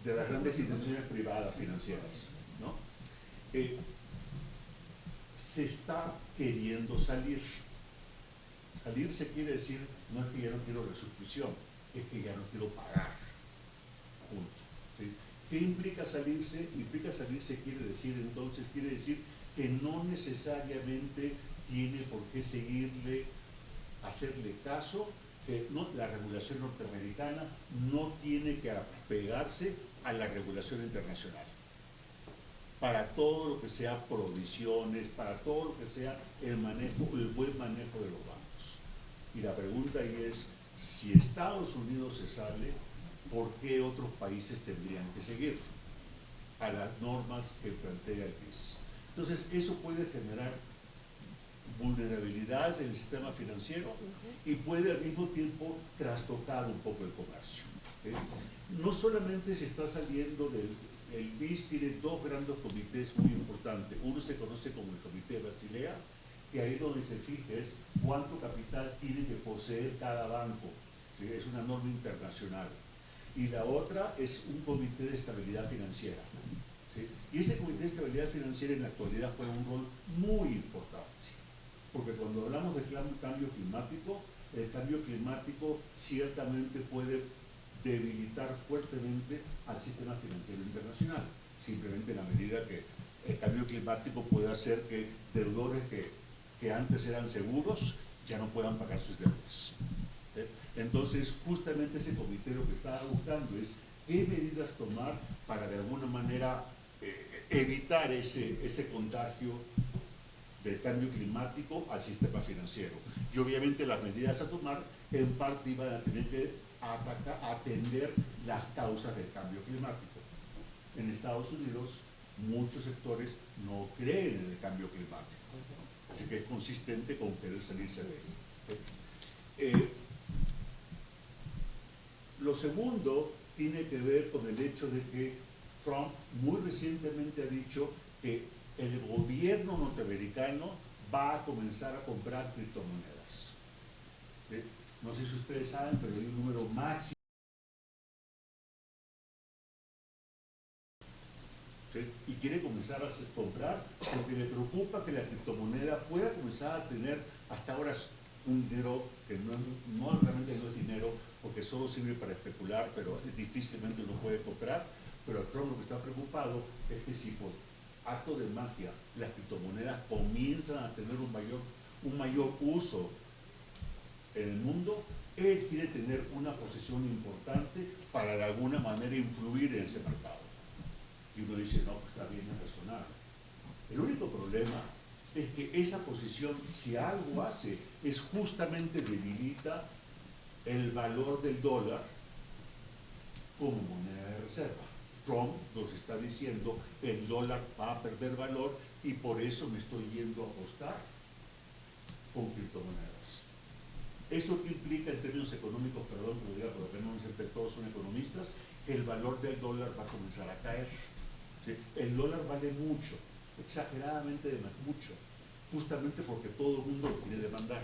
S1: de las grandes instituciones privadas financieras, ¿no? Se está queriendo salir. Salirse quiere decir, no es que ya no quiero resolución, es que ya no quiero pagar. Punto. ¿Sí? ¿Qué implica salirse? Implica salirse quiere decir que no necesariamente tiene por qué hacerle caso, que la regulación norteamericana no tiene que apegarse a la regulación internacional. Para todo lo que sea provisiones, para todo lo que sea el buen manejo de los bancos. Y la pregunta ahí es, si Estados Unidos se sale, ¿por qué otros países tendrían que seguir a las normas que plantea el BIS? Entonces, eso puede generar vulnerabilidades en el sistema financiero y puede al mismo tiempo trastocar un poco el comercio. No solamente se está saliendo el BIS tiene dos grandes comités muy importantes. Uno se conoce como el Comité Basilea, que ahí donde se fija es cuánto capital tiene que poseer cada banco. ¿Sí? Es una norma internacional. Y la otra es un Comité de Estabilidad Financiera. ¿Sí? Y ese Comité de Estabilidad Financiera en la actualidad juega un rol muy importante. Porque cuando hablamos de cambio climático, el cambio climático ciertamente puede debilitar fuertemente al sistema financiero internacional, simplemente en la medida que el cambio climático puede hacer que deudores que antes eran seguros ya no puedan pagar sus deudas. Entonces, justamente ese comité lo que está buscando es qué medidas tomar para de alguna manera evitar ese contagio del cambio climático al sistema financiero. Y obviamente las medidas a tomar en parte iban a tener que atender las causas del cambio climático. En Estados Unidos muchos sectores no creen en el cambio climático, así que es consistente con querer salirse de él. Lo segundo tiene que ver con el hecho de que Trump muy recientemente ha dicho que el gobierno norteamericano va a comenzar a comprar criptomonedas. ¿Sí? No sé si ustedes saben, pero hay un número máximo. ¿Sí? Y quiere comenzar a comprar porque le preocupa que la criptomoneda pueda comenzar a tener hasta ahora un dinero que realmente no es dinero porque solo sirve para especular, pero difícilmente uno puede comprar. Pero Trump lo que está preocupado es que si por acto de magia las criptomonedas comienzan a tener un mayor uso en el mundo, él quiere tener una posición importante para de alguna manera influir en ese mercado. Y uno dice, no, pues está bien, es razonable. El único problema es que esa posición, si algo hace, es justamente debilita el valor del dólar como moneda de reserva. Trump nos está diciendo, el dólar va a perder valor y por eso me estoy yendo a apostar con criptomonedas. ¿Eso qué implica en términos económicos? Perdón que lo diga, porque no siempre todos son economistas, que el valor del dólar va a comenzar a caer. ¿Sí? El dólar vale mucho, exageradamente mucho, justamente porque todo el mundo lo quiere demandar.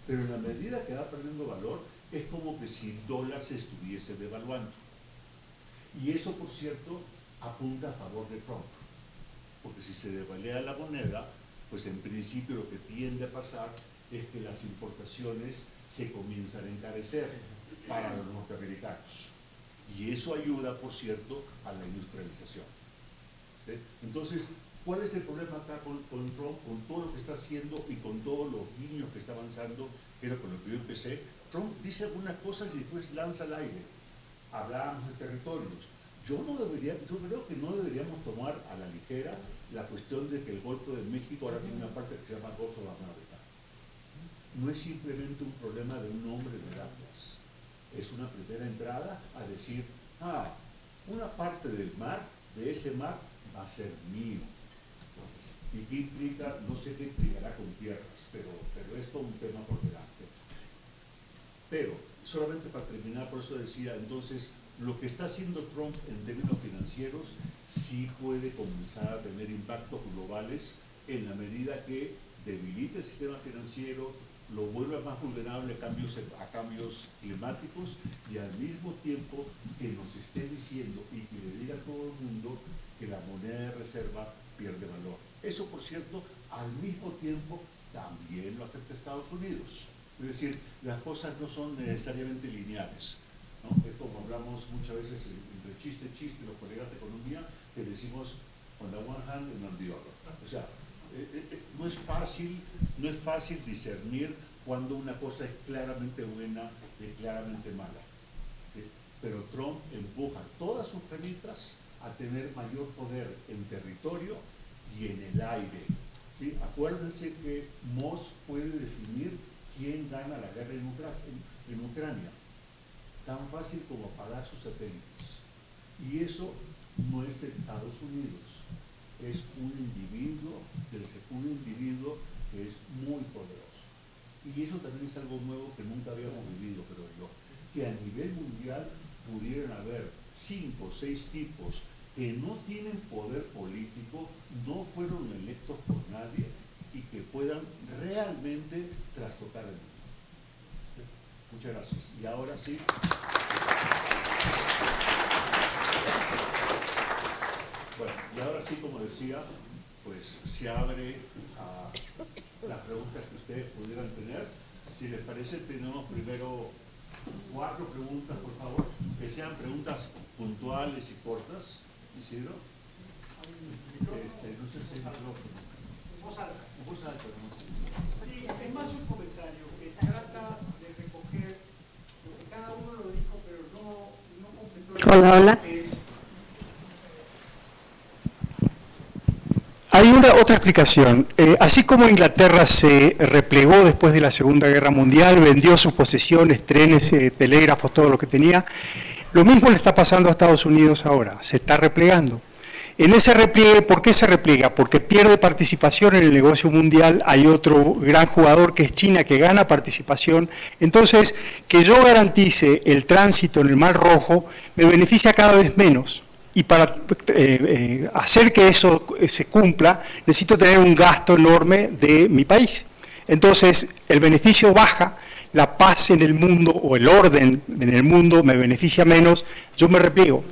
S1: Pero en la medida que va perdiendo valor, es como que si el dólar se estuviese devaluando. Y eso, por cierto, apunta a favor de Trump. Porque si se devalúa la moneda, pues en principio lo que tiende a pasar es que las importaciones se comienzan a encarecer para los norteamericanos. Y eso ayuda, por cierto, a la industrialización. ¿Sí? Entonces, ¿cuál es el problema acá con Trump, con todo lo que está haciendo y con todos los guiños que está avanzando, que era con lo que yo empecé? Trump dice algunas cosas y después lanza al aire. hablábamos de territorios. Yo creo que no deberíamos tomar a la ligera la cuestión de que el Golfo de México ahora tiene una parte que se llama Golfo de América. No es simplemente un problema de un nombre de aguas. Es una primera entrada a decir, una parte del mar, de ese mar, va a ser mío. ¿Y qué implica? No sé qué implicará con tierras, pero es todo un tema por delante. Pero, solamente para terminar, por eso decía, entonces, lo que está haciendo Trump en términos financieros sí puede comenzar a tener impactos globales en la medida que debilite el sistema financiero, lo vuelva más vulnerable a cambios climáticos y al mismo tiempo que nos esté diciendo y que le diga a todo el mundo que la moneda de reserva pierde valor. Eso, por cierto, al mismo tiempo también lo afecta a Estados Unidos. Es decir, las cosas no son necesariamente lineales, ¿no? Es como hablamos muchas veces entre chiste, los colegas de economía, que decimos on the one hand and on the other. O sea, no es fácil discernir cuando una cosa es claramente buena y claramente mala. ¿Sí? Pero Trump empuja todas sus premitas a tener mayor poder en territorio y en el aire. ¿Sí? Acuérdense que Moss puede definir quién gana la guerra en Ucrania. Tan fácil como apagar sus satélites. Y eso no es de Estados Unidos. Es un individuo que es muy poderoso. Y eso también es algo nuevo que nunca habíamos vivido, creo yo. Que a nivel mundial pudieran haber 5 o 6 tipos que no tienen poder político, no fueron electos por nadie y que puedan realmente trastocar el mundo. Muchas gracias. Y ahora sí. Bueno, y ahora sí, como decía, pues se abre a las preguntas que ustedes pudieran tener. Si les parece, tenemos primero 4 preguntas, por favor, que sean preguntas puntuales y cortas. Isidro. No sé si es micrófono.
S5: Voz alta.
S1: Voz alta, no sé.
S5: Sí, es más un comentario que trata de recoger lo que cada uno lo dijo, pero no completó.
S3: Hola.
S6: Hay otra explicación. Así como Inglaterra se replegó después de la Segunda Guerra Mundial, vendió sus posesiones, trenes, telégrafos, todo lo que tenía, lo mismo le está pasando a Estados Unidos ahora, se está replegando. En ese repliegue, ¿por qué se repliega? Porque pierde participación en el negocio mundial, hay otro gran jugador que es China que gana participación, entonces que yo garantice el tránsito en el Mar Rojo me beneficia cada vez menos. Y para hacer que eso se cumpla, necesito tener un gasto enorme de mi país. Entonces, el beneficio baja, la paz en el mundo o el orden en el mundo me beneficia menos, yo me repliego.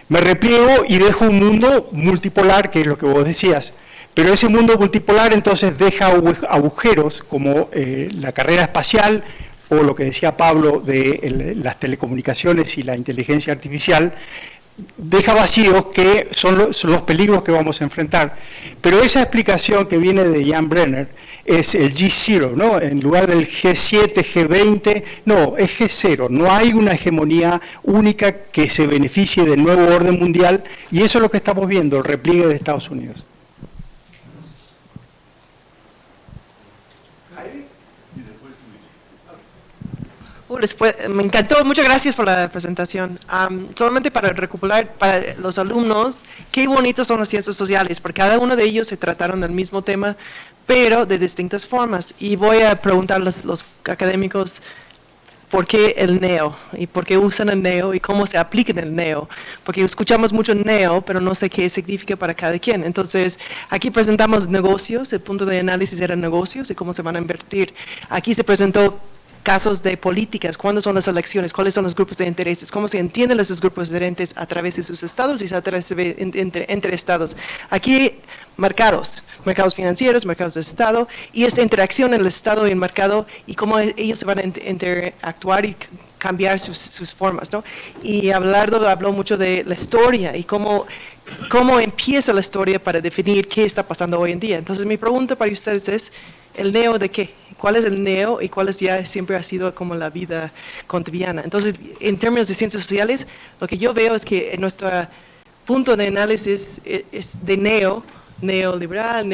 S6: Me repliego y dejo un mundo multipolar, que es lo que vos decías. Pero ese mundo multipolar entonces deja agujeros como la carrera espacial o lo que decía Pablo de las telecomunicaciones y la inteligencia artificial, deja vacíos que son los peligros que vamos a enfrentar. Pero esa explicación que viene de Jan Brenner es el G0, ¿no? En lugar del G7, G20, no, es G0. No hay una hegemonía única que se beneficie del nuevo orden mundial y eso es lo que estamos viendo, el repliegue de Estados Unidos.
S7: Me encantó, muchas gracias por la presentación. Solamente para recuperar para los alumnos, qué bonitas son las ciencias sociales, porque cada uno de ellos se trataron del mismo tema, pero de distintas formas. Y voy a preguntar a los académicos por qué el neo, y por qué usan el neo, y cómo se aplica en el neo. Porque escuchamos mucho neo, pero no sé qué significa para cada quien. Entonces, aquí presentamos negocios, el punto de análisis era negocios y cómo se van a invertir. Aquí se presentó casos de políticas, cuándo son las elecciones, cuáles son los grupos de intereses, cómo se entienden esos grupos de intereses a través de sus estados y a través entre estados. Aquí mercados financieros, mercados de estado y esta interacción en el estado y el mercado y cómo ellos se van a interactuar y cambiar sus formas, ¿no? Y habló mucho de la historia y cómo empieza la historia para definir qué está pasando hoy en día. Entonces mi pregunta para ustedes es, ¿El neo de qué? ¿Cuál es el neo y cuál es ya siempre ha sido como la vida cotidiana? Entonces, en términos de ciencias sociales, lo que yo veo es que en nuestro punto de análisis es de neoliberal,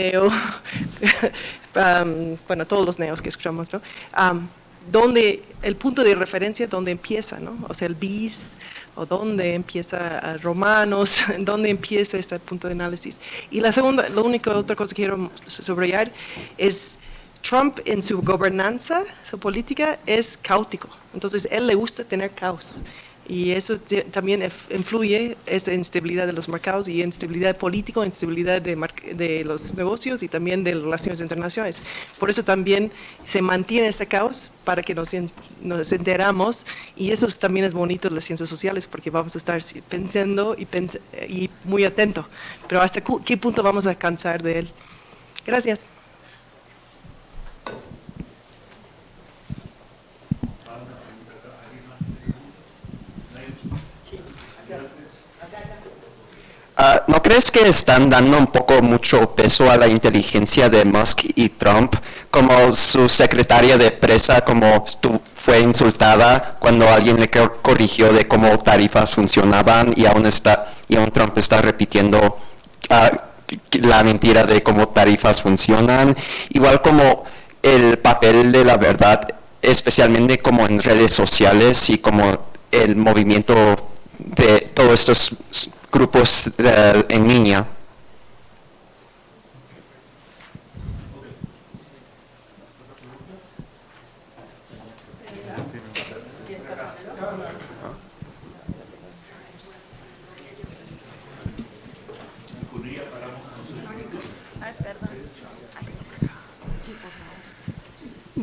S7: bueno, todos los neos que escuchamos, ¿no? Donde el punto de referencia, donde empieza, ¿no? O sea, el bis, o dónde empieza Romanos, dónde empieza este punto de análisis. Y la segunda, la única otra cosa que quiero subrayar es Trump en su gobernanza, su política, es caótico. Entonces, él le gusta tener caos. Y eso también influye esa instabilidad de los mercados y instabilidad política, instabilidad de los negocios y también de relaciones internacionales. Por eso también se mantiene ese caos para que nos enteramos, y eso también es bonito de las ciencias sociales porque vamos a estar pensando y muy atentos. Pero ¿hasta qué punto vamos a cansar de él? Gracias.
S8: ¿No crees que están dando un poco mucho peso a la inteligencia de Musk y Trump? Como su secretaria de prensa, como fue insultada cuando alguien le corrigió de cómo tarifas funcionaban, y aún Trump está repitiendo la mentira de cómo tarifas funcionan. Igual como el papel de la verdad, especialmente como en redes sociales y como el movimiento de todos estos grupos en línea.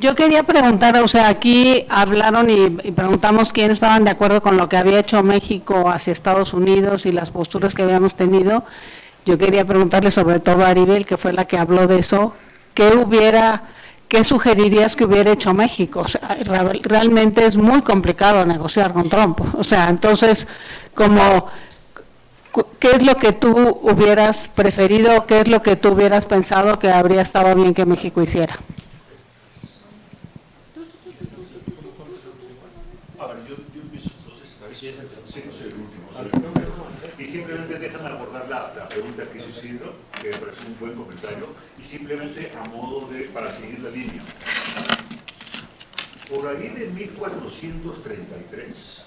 S9: Yo quería preguntar, o sea, aquí hablaron y preguntamos quién estaban de acuerdo con lo que había hecho México hacia Estados Unidos y las posturas que habíamos tenido. Yo quería preguntarle sobre todo a Aribel, que fue la que habló de eso, ¿qué sugerirías que hubiera hecho México? O sea, realmente es muy complicado negociar con Trump. O sea, entonces, ¿qué es lo que tú hubieras preferido, qué es lo que tú hubieras pensado que habría estado bien que México hiciera?
S1: Y simplemente déjame abordar la pregunta que hizo Isidro, que me parece un buen comentario, y simplemente a modo para seguir la línea. Por ahí de 1433,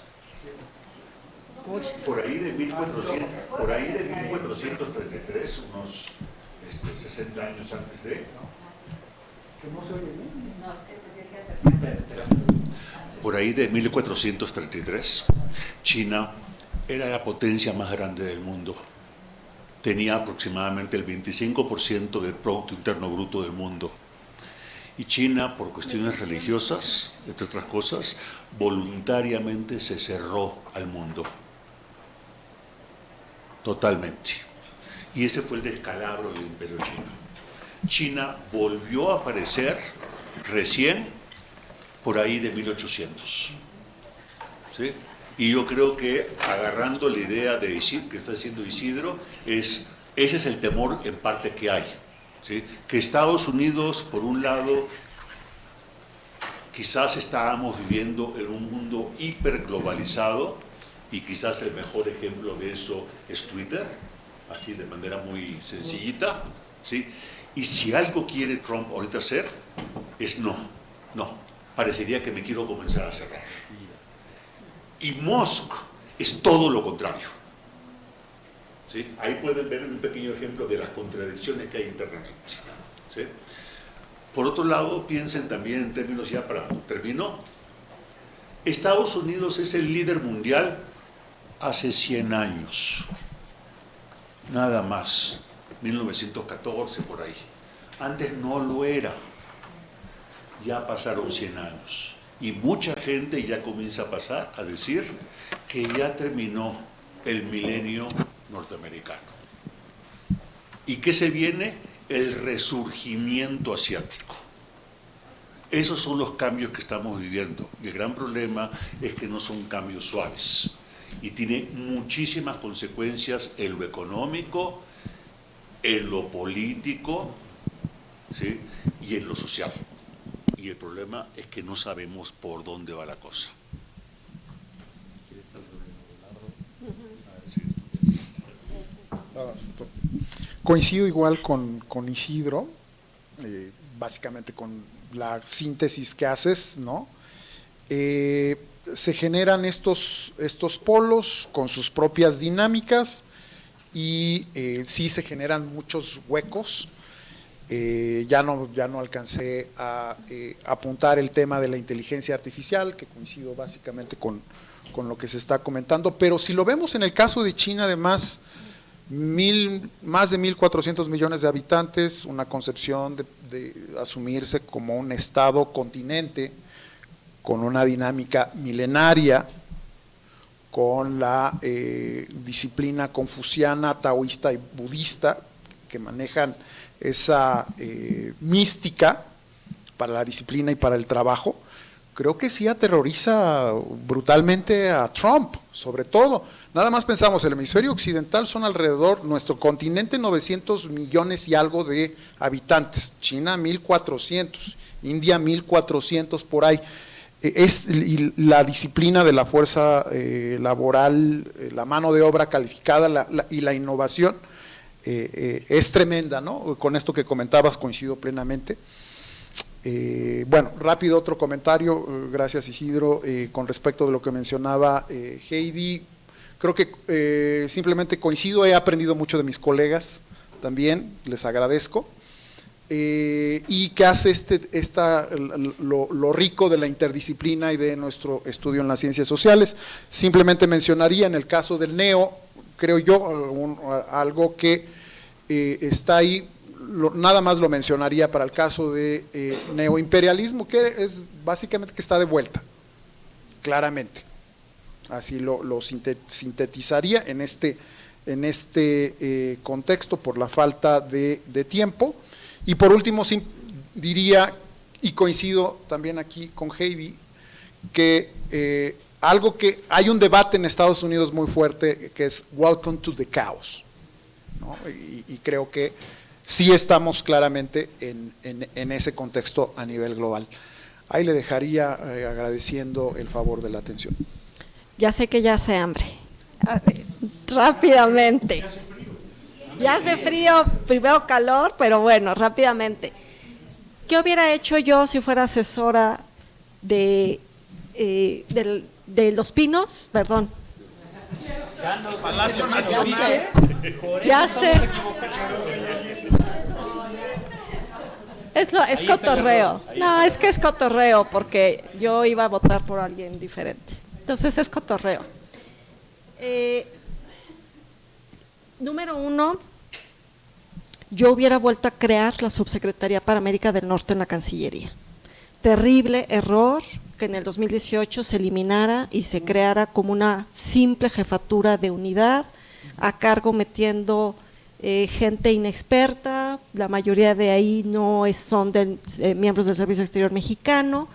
S1: por ahí de 1433, unos 60 años antes de... Por ahí de 1433, China era la potencia más grande del mundo. Tenía aproximadamente el 25% del Producto Interno Bruto del mundo. Y China, por cuestiones religiosas, entre otras cosas, voluntariamente se cerró al mundo. Totalmente. Y ese fue el descalabro del Imperio Chino. China volvió a aparecer recién por ahí de 1800. ¿Sí? Y yo creo que, agarrando la idea de Isidro, que está diciendo Isidro, ese es el temor en parte que hay. ¿Sí? Que Estados Unidos, por un lado, quizás estábamos viviendo en un mundo hiperglobalizado, y quizás el mejor ejemplo de eso es Twitter, así de manera muy sencillita, ¿sí? Y si algo quiere Trump ahorita hacer, es no, parecería que me quiero comenzar a cerrar. Y Musk es todo lo contrario. ¿Sí? Ahí pueden ver un pequeño ejemplo de las contradicciones que hay internamente. ¿Sí? Por otro lado, piensen también en términos, ya para termino, Estados Unidos es el líder mundial hace 100 años, nada más, 1914 por ahí. Antes no lo era, ya pasaron 100 años. Y mucha gente ya comienza a pasar a decir que ya terminó el milenio norteamericano. ¿Y qué se viene? El resurgimiento asiático. Esos son los cambios que estamos viviendo. El gran problema es que no son cambios suaves y tiene muchísimas consecuencias en lo económico, en lo político, ¿sí? y en lo social. Y el problema es que no sabemos por dónde va la cosa.
S4: Coincido igual con Isidro, básicamente con la síntesis que haces, ¿no? Se generan estos polos con sus propias dinámicas y sí se generan muchos huecos. Ya no alcancé a apuntar el tema de la inteligencia artificial, que coincido básicamente con lo que se está comentando, pero si lo vemos en el caso de China, además, más de 1.400 millones de habitantes, una concepción de asumirse como un estado-continente, con una dinámica milenaria, con la disciplina confuciana, taoísta y budista, que manejan esa mística para la disciplina y para el trabajo, creo que sí aterroriza brutalmente a Trump, sobre todo. Nada más pensamos, el hemisferio occidental son alrededor, nuestro continente, 900 millones y algo de habitantes, China 1.400, India 1.400 por ahí. Y la disciplina de la fuerza laboral, la mano de obra calificada y la innovación es tremenda, ¿no? Con esto que comentabas coincido plenamente. Bueno, rápido otro comentario, gracias Isidro, con respecto de lo que mencionaba Heidi. Creo que simplemente coincido, he aprendido mucho de mis colegas también, les agradezco. Y que hace lo rico de la interdisciplina y de nuestro estudio en las ciencias sociales. Simplemente mencionaría en el caso del neo, creo yo, algo que está ahí, nada más lo mencionaría para el caso de neoimperialismo, que es básicamente que está de vuelta, claramente. Así lo sintetizaría en este contexto por la falta de tiempo. Y por último, diría, y coincido también aquí con Heidi, que algo que hay un debate en Estados Unidos muy fuerte, que es Welcome to the Chaos, ¿no? Y creo que sí estamos claramente en ese contexto a nivel global. Ahí le dejaría agradeciendo el favor de la atención.
S3: Ya sé que ya hace hambre. Rápidamente. Ya hace frío, primero calor, pero bueno, rápidamente. ¿Qué hubiera hecho yo si fuera asesora de Los Pinos? Perdón.
S4: Palacio Nacional.
S3: Ya sé. Es cotorreo. No, es que es cotorreo, porque yo iba a votar por alguien diferente. Entonces es cotorreo. Número uno, yo hubiera vuelto a crear la Subsecretaría para América del Norte en la Cancillería. Terrible error que en el 2018 se eliminara y se creara como una simple jefatura de unidad, a cargo metiendo gente inexperta, la mayoría de ahí no son miembros del Servicio Exterior Mexicano.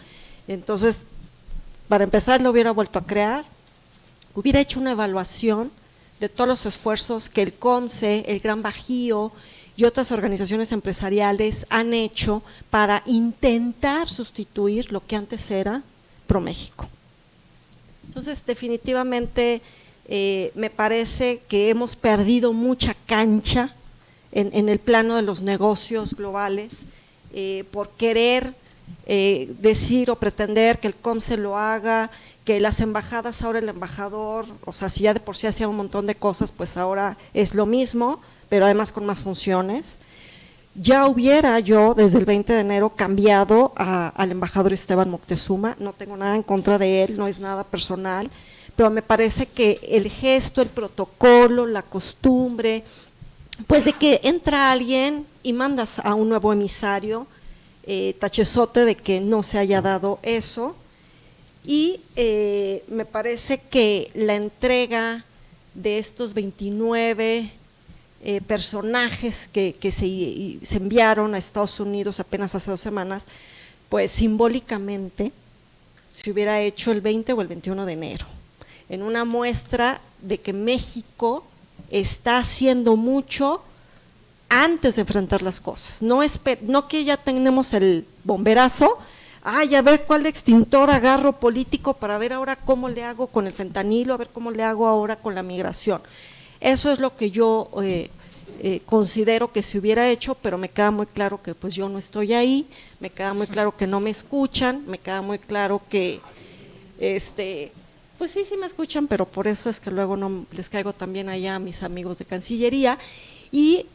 S3: Entonces, para empezar, lo hubiera vuelto a crear, hubiera hecho una evaluación de todos los esfuerzos que el COMCE, el Gran Bajío y otras organizaciones empresariales han hecho para intentar sustituir lo que antes era ProMéxico. Entonces, definitivamente, me parece que hemos perdido mucha cancha en el plano de los negocios globales por querer decir o pretender que el COMCE lo haga, que las embajadas, ahora el embajador, o sea, si ya de por sí hacía un montón de cosas, pues ahora es lo mismo, pero además con más funciones. Ya hubiera yo desde el 20 de enero cambiado al embajador Esteban Moctezuma, no tengo nada en contra de él, no es nada personal, pero me parece que el gesto, el protocolo, la costumbre, pues de que entra alguien y mandas a un nuevo emisario, tachezote de que no se haya dado eso. Y me parece que la entrega de estos 29 personajes que se enviaron a Estados Unidos apenas hace 2 semanas, pues simbólicamente se hubiera hecho el 20 o el 21 de enero, en una muestra de que México está haciendo mucho antes de enfrentar las cosas, no que ya tenemos el bomberazo, ay, a ver cuál extintor agarro político para ver ahora cómo le hago con el fentanilo, a ver cómo le hago ahora con la migración. Eso es lo que yo considero que se hubiera hecho, pero me queda muy claro que pues yo no estoy ahí, me queda muy claro que no me escuchan, me queda muy claro que pues sí me escuchan, pero por eso es que luego no les caigo también allá a mis amigos de Cancillería, y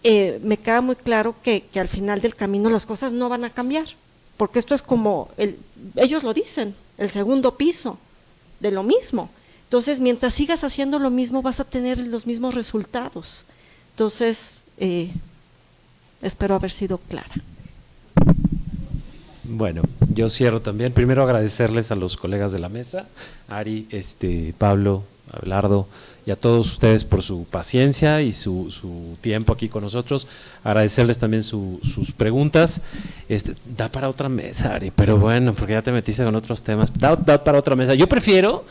S3: me queda muy claro que al final del camino las cosas no van a cambiar, porque esto es como, ellos lo dicen, el segundo piso de lo mismo. Entonces, mientras sigas haciendo lo mismo, vas a tener los mismos resultados. Entonces, espero haber sido clara.
S2: Bueno, yo cierro también. Primero agradecerles a los colegas de la mesa, Ari, Pablo, Abelardo, y a todos ustedes por su paciencia y su tiempo aquí con nosotros. Agradecerles también sus preguntas. Da para otra mesa, Ari, pero bueno, porque ya te metiste con otros temas. Da para otra mesa. Yo prefiero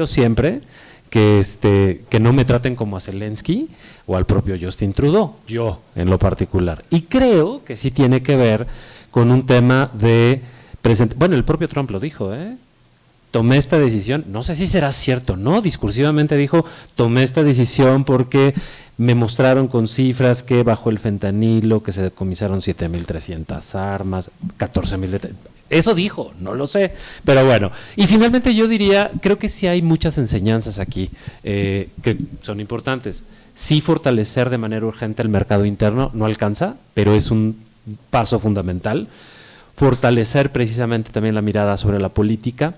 S2: siempre que no me traten como a Zelensky o al propio Justin Trudeau, yo en lo particular. Y creo que sí tiene que ver con un tema de bueno, el propio Trump lo dijo, tomé esta decisión, no sé si será cierto, no, discursivamente dijo, tomé esta decisión porque me mostraron con cifras que bajo el fentanilo, que se decomisaron 7,300 armas, 14,000 eso dijo, no lo sé, pero bueno. Y finalmente yo diría, creo que sí hay muchas enseñanzas aquí que son importantes. Sí, fortalecer de manera urgente el mercado interno no alcanza, pero es un paso fundamental. Fortalecer precisamente también la mirada sobre la política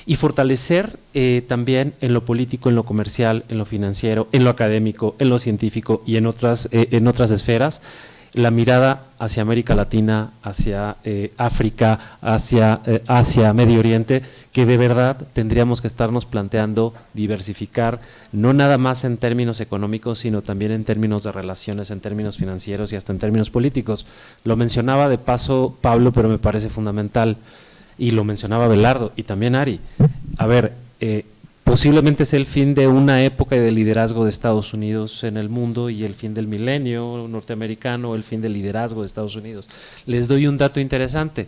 S2: y fortalecer también en lo político, en lo comercial, en lo financiero, en lo académico, en lo científico y en otras esferas, la mirada hacia América Latina, hacia África, hacia Asia, Medio Oriente, que de verdad tendríamos que estarnos planteando diversificar, no nada más en términos económicos, sino también en términos de relaciones, en términos financieros y hasta en términos políticos. Lo mencionaba de paso Pablo, pero me parece fundamental, y lo mencionaba Abelardo y también Ari. A ver, posiblemente es el fin de una época de liderazgo de Estados Unidos en el mundo y el fin del milenio norteamericano, el fin del liderazgo de Estados Unidos. Les doy un dato interesante.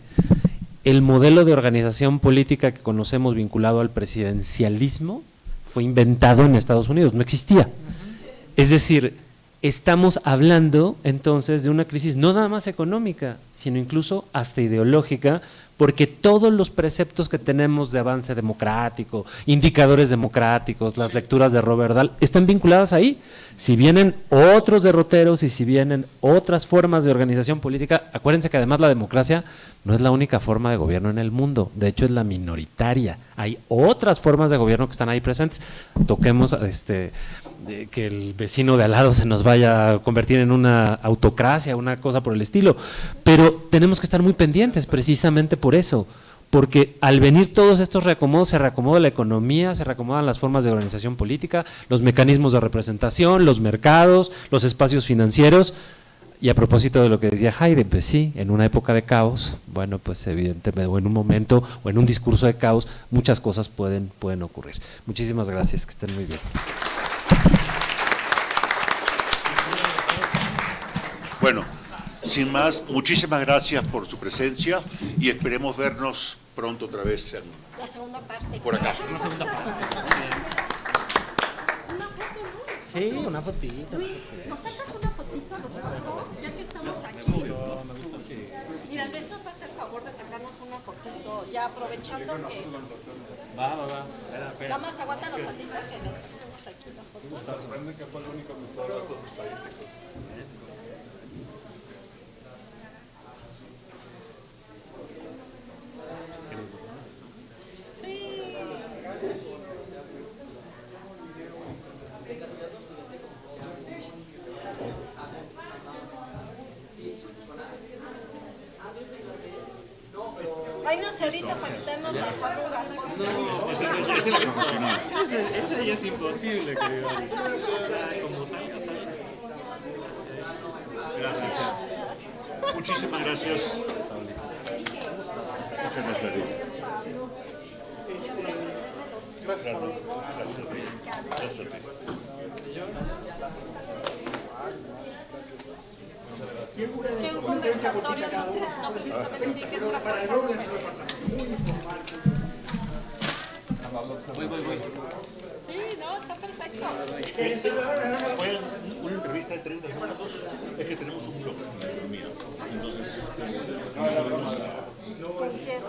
S2: El modelo de organización política que conocemos vinculado al presidencialismo fue inventado en Estados Unidos, no existía. Es decir, estamos hablando entonces de una crisis no nada más económica, sino incluso hasta ideológica, porque todos los preceptos que tenemos de avance democrático, indicadores democráticos, las lecturas de Robert Dahl, están vinculadas ahí. Si vienen otros derroteros y si vienen otras formas de organización política, acuérdense que además la democracia no es la única forma de gobierno en el mundo, de hecho es la minoritaria. Hay otras formas de gobierno que están ahí presentes. Toquemos que el vecino de al lado se nos vaya a convertir en una autocracia, una cosa por el estilo, pero tenemos que estar muy pendientes precisamente por eso, porque al venir todos estos reacomodos, se reacomoda la economía, se reacomodan las formas de organización política, los mecanismos de representación, los mercados, los espacios financieros. Y a propósito de lo que decía Jaime, pues sí, en una época de caos, bueno, pues evidentemente, o en un momento, o en un discurso de caos, muchas cosas pueden ocurrir. Muchísimas gracias, que estén muy bien.
S1: Bueno, sin más, muchísimas gracias por su presencia y esperemos vernos pronto otra vez
S3: la segunda parte.
S1: Por acá.
S2: Una segunda parte. Sí, una fotito.
S3: Luis, ¿nos sacas una fotito a los cuatro? Ya que estamos aquí. Mira, Luis nos va a hacer favor de sacarnos una fotito, ya aprovechando que…
S2: Va. Espera.
S3: Nada más aguántanos tantito que les tenemos aquí las fotos.
S10: Me sorprende que fue el único que usó datos estadísticos.
S3: Hay unos cerritos para quitarnos las arrugas.
S1: Ese es el profesional.
S2: Ese ya es imposible, querido. Como salgas ahí.
S1: Gracias. Muchísimas gracias. Muchas gracias. Gracias a ti.
S3: conversatorio no precisamente que es una fuerza número.
S2: Voy.
S3: Sí, no, está perfecto.
S1: Una entrevista de 30 segundos, es que tenemos un blog de economía. Entonces,
S3: ¿Con quién?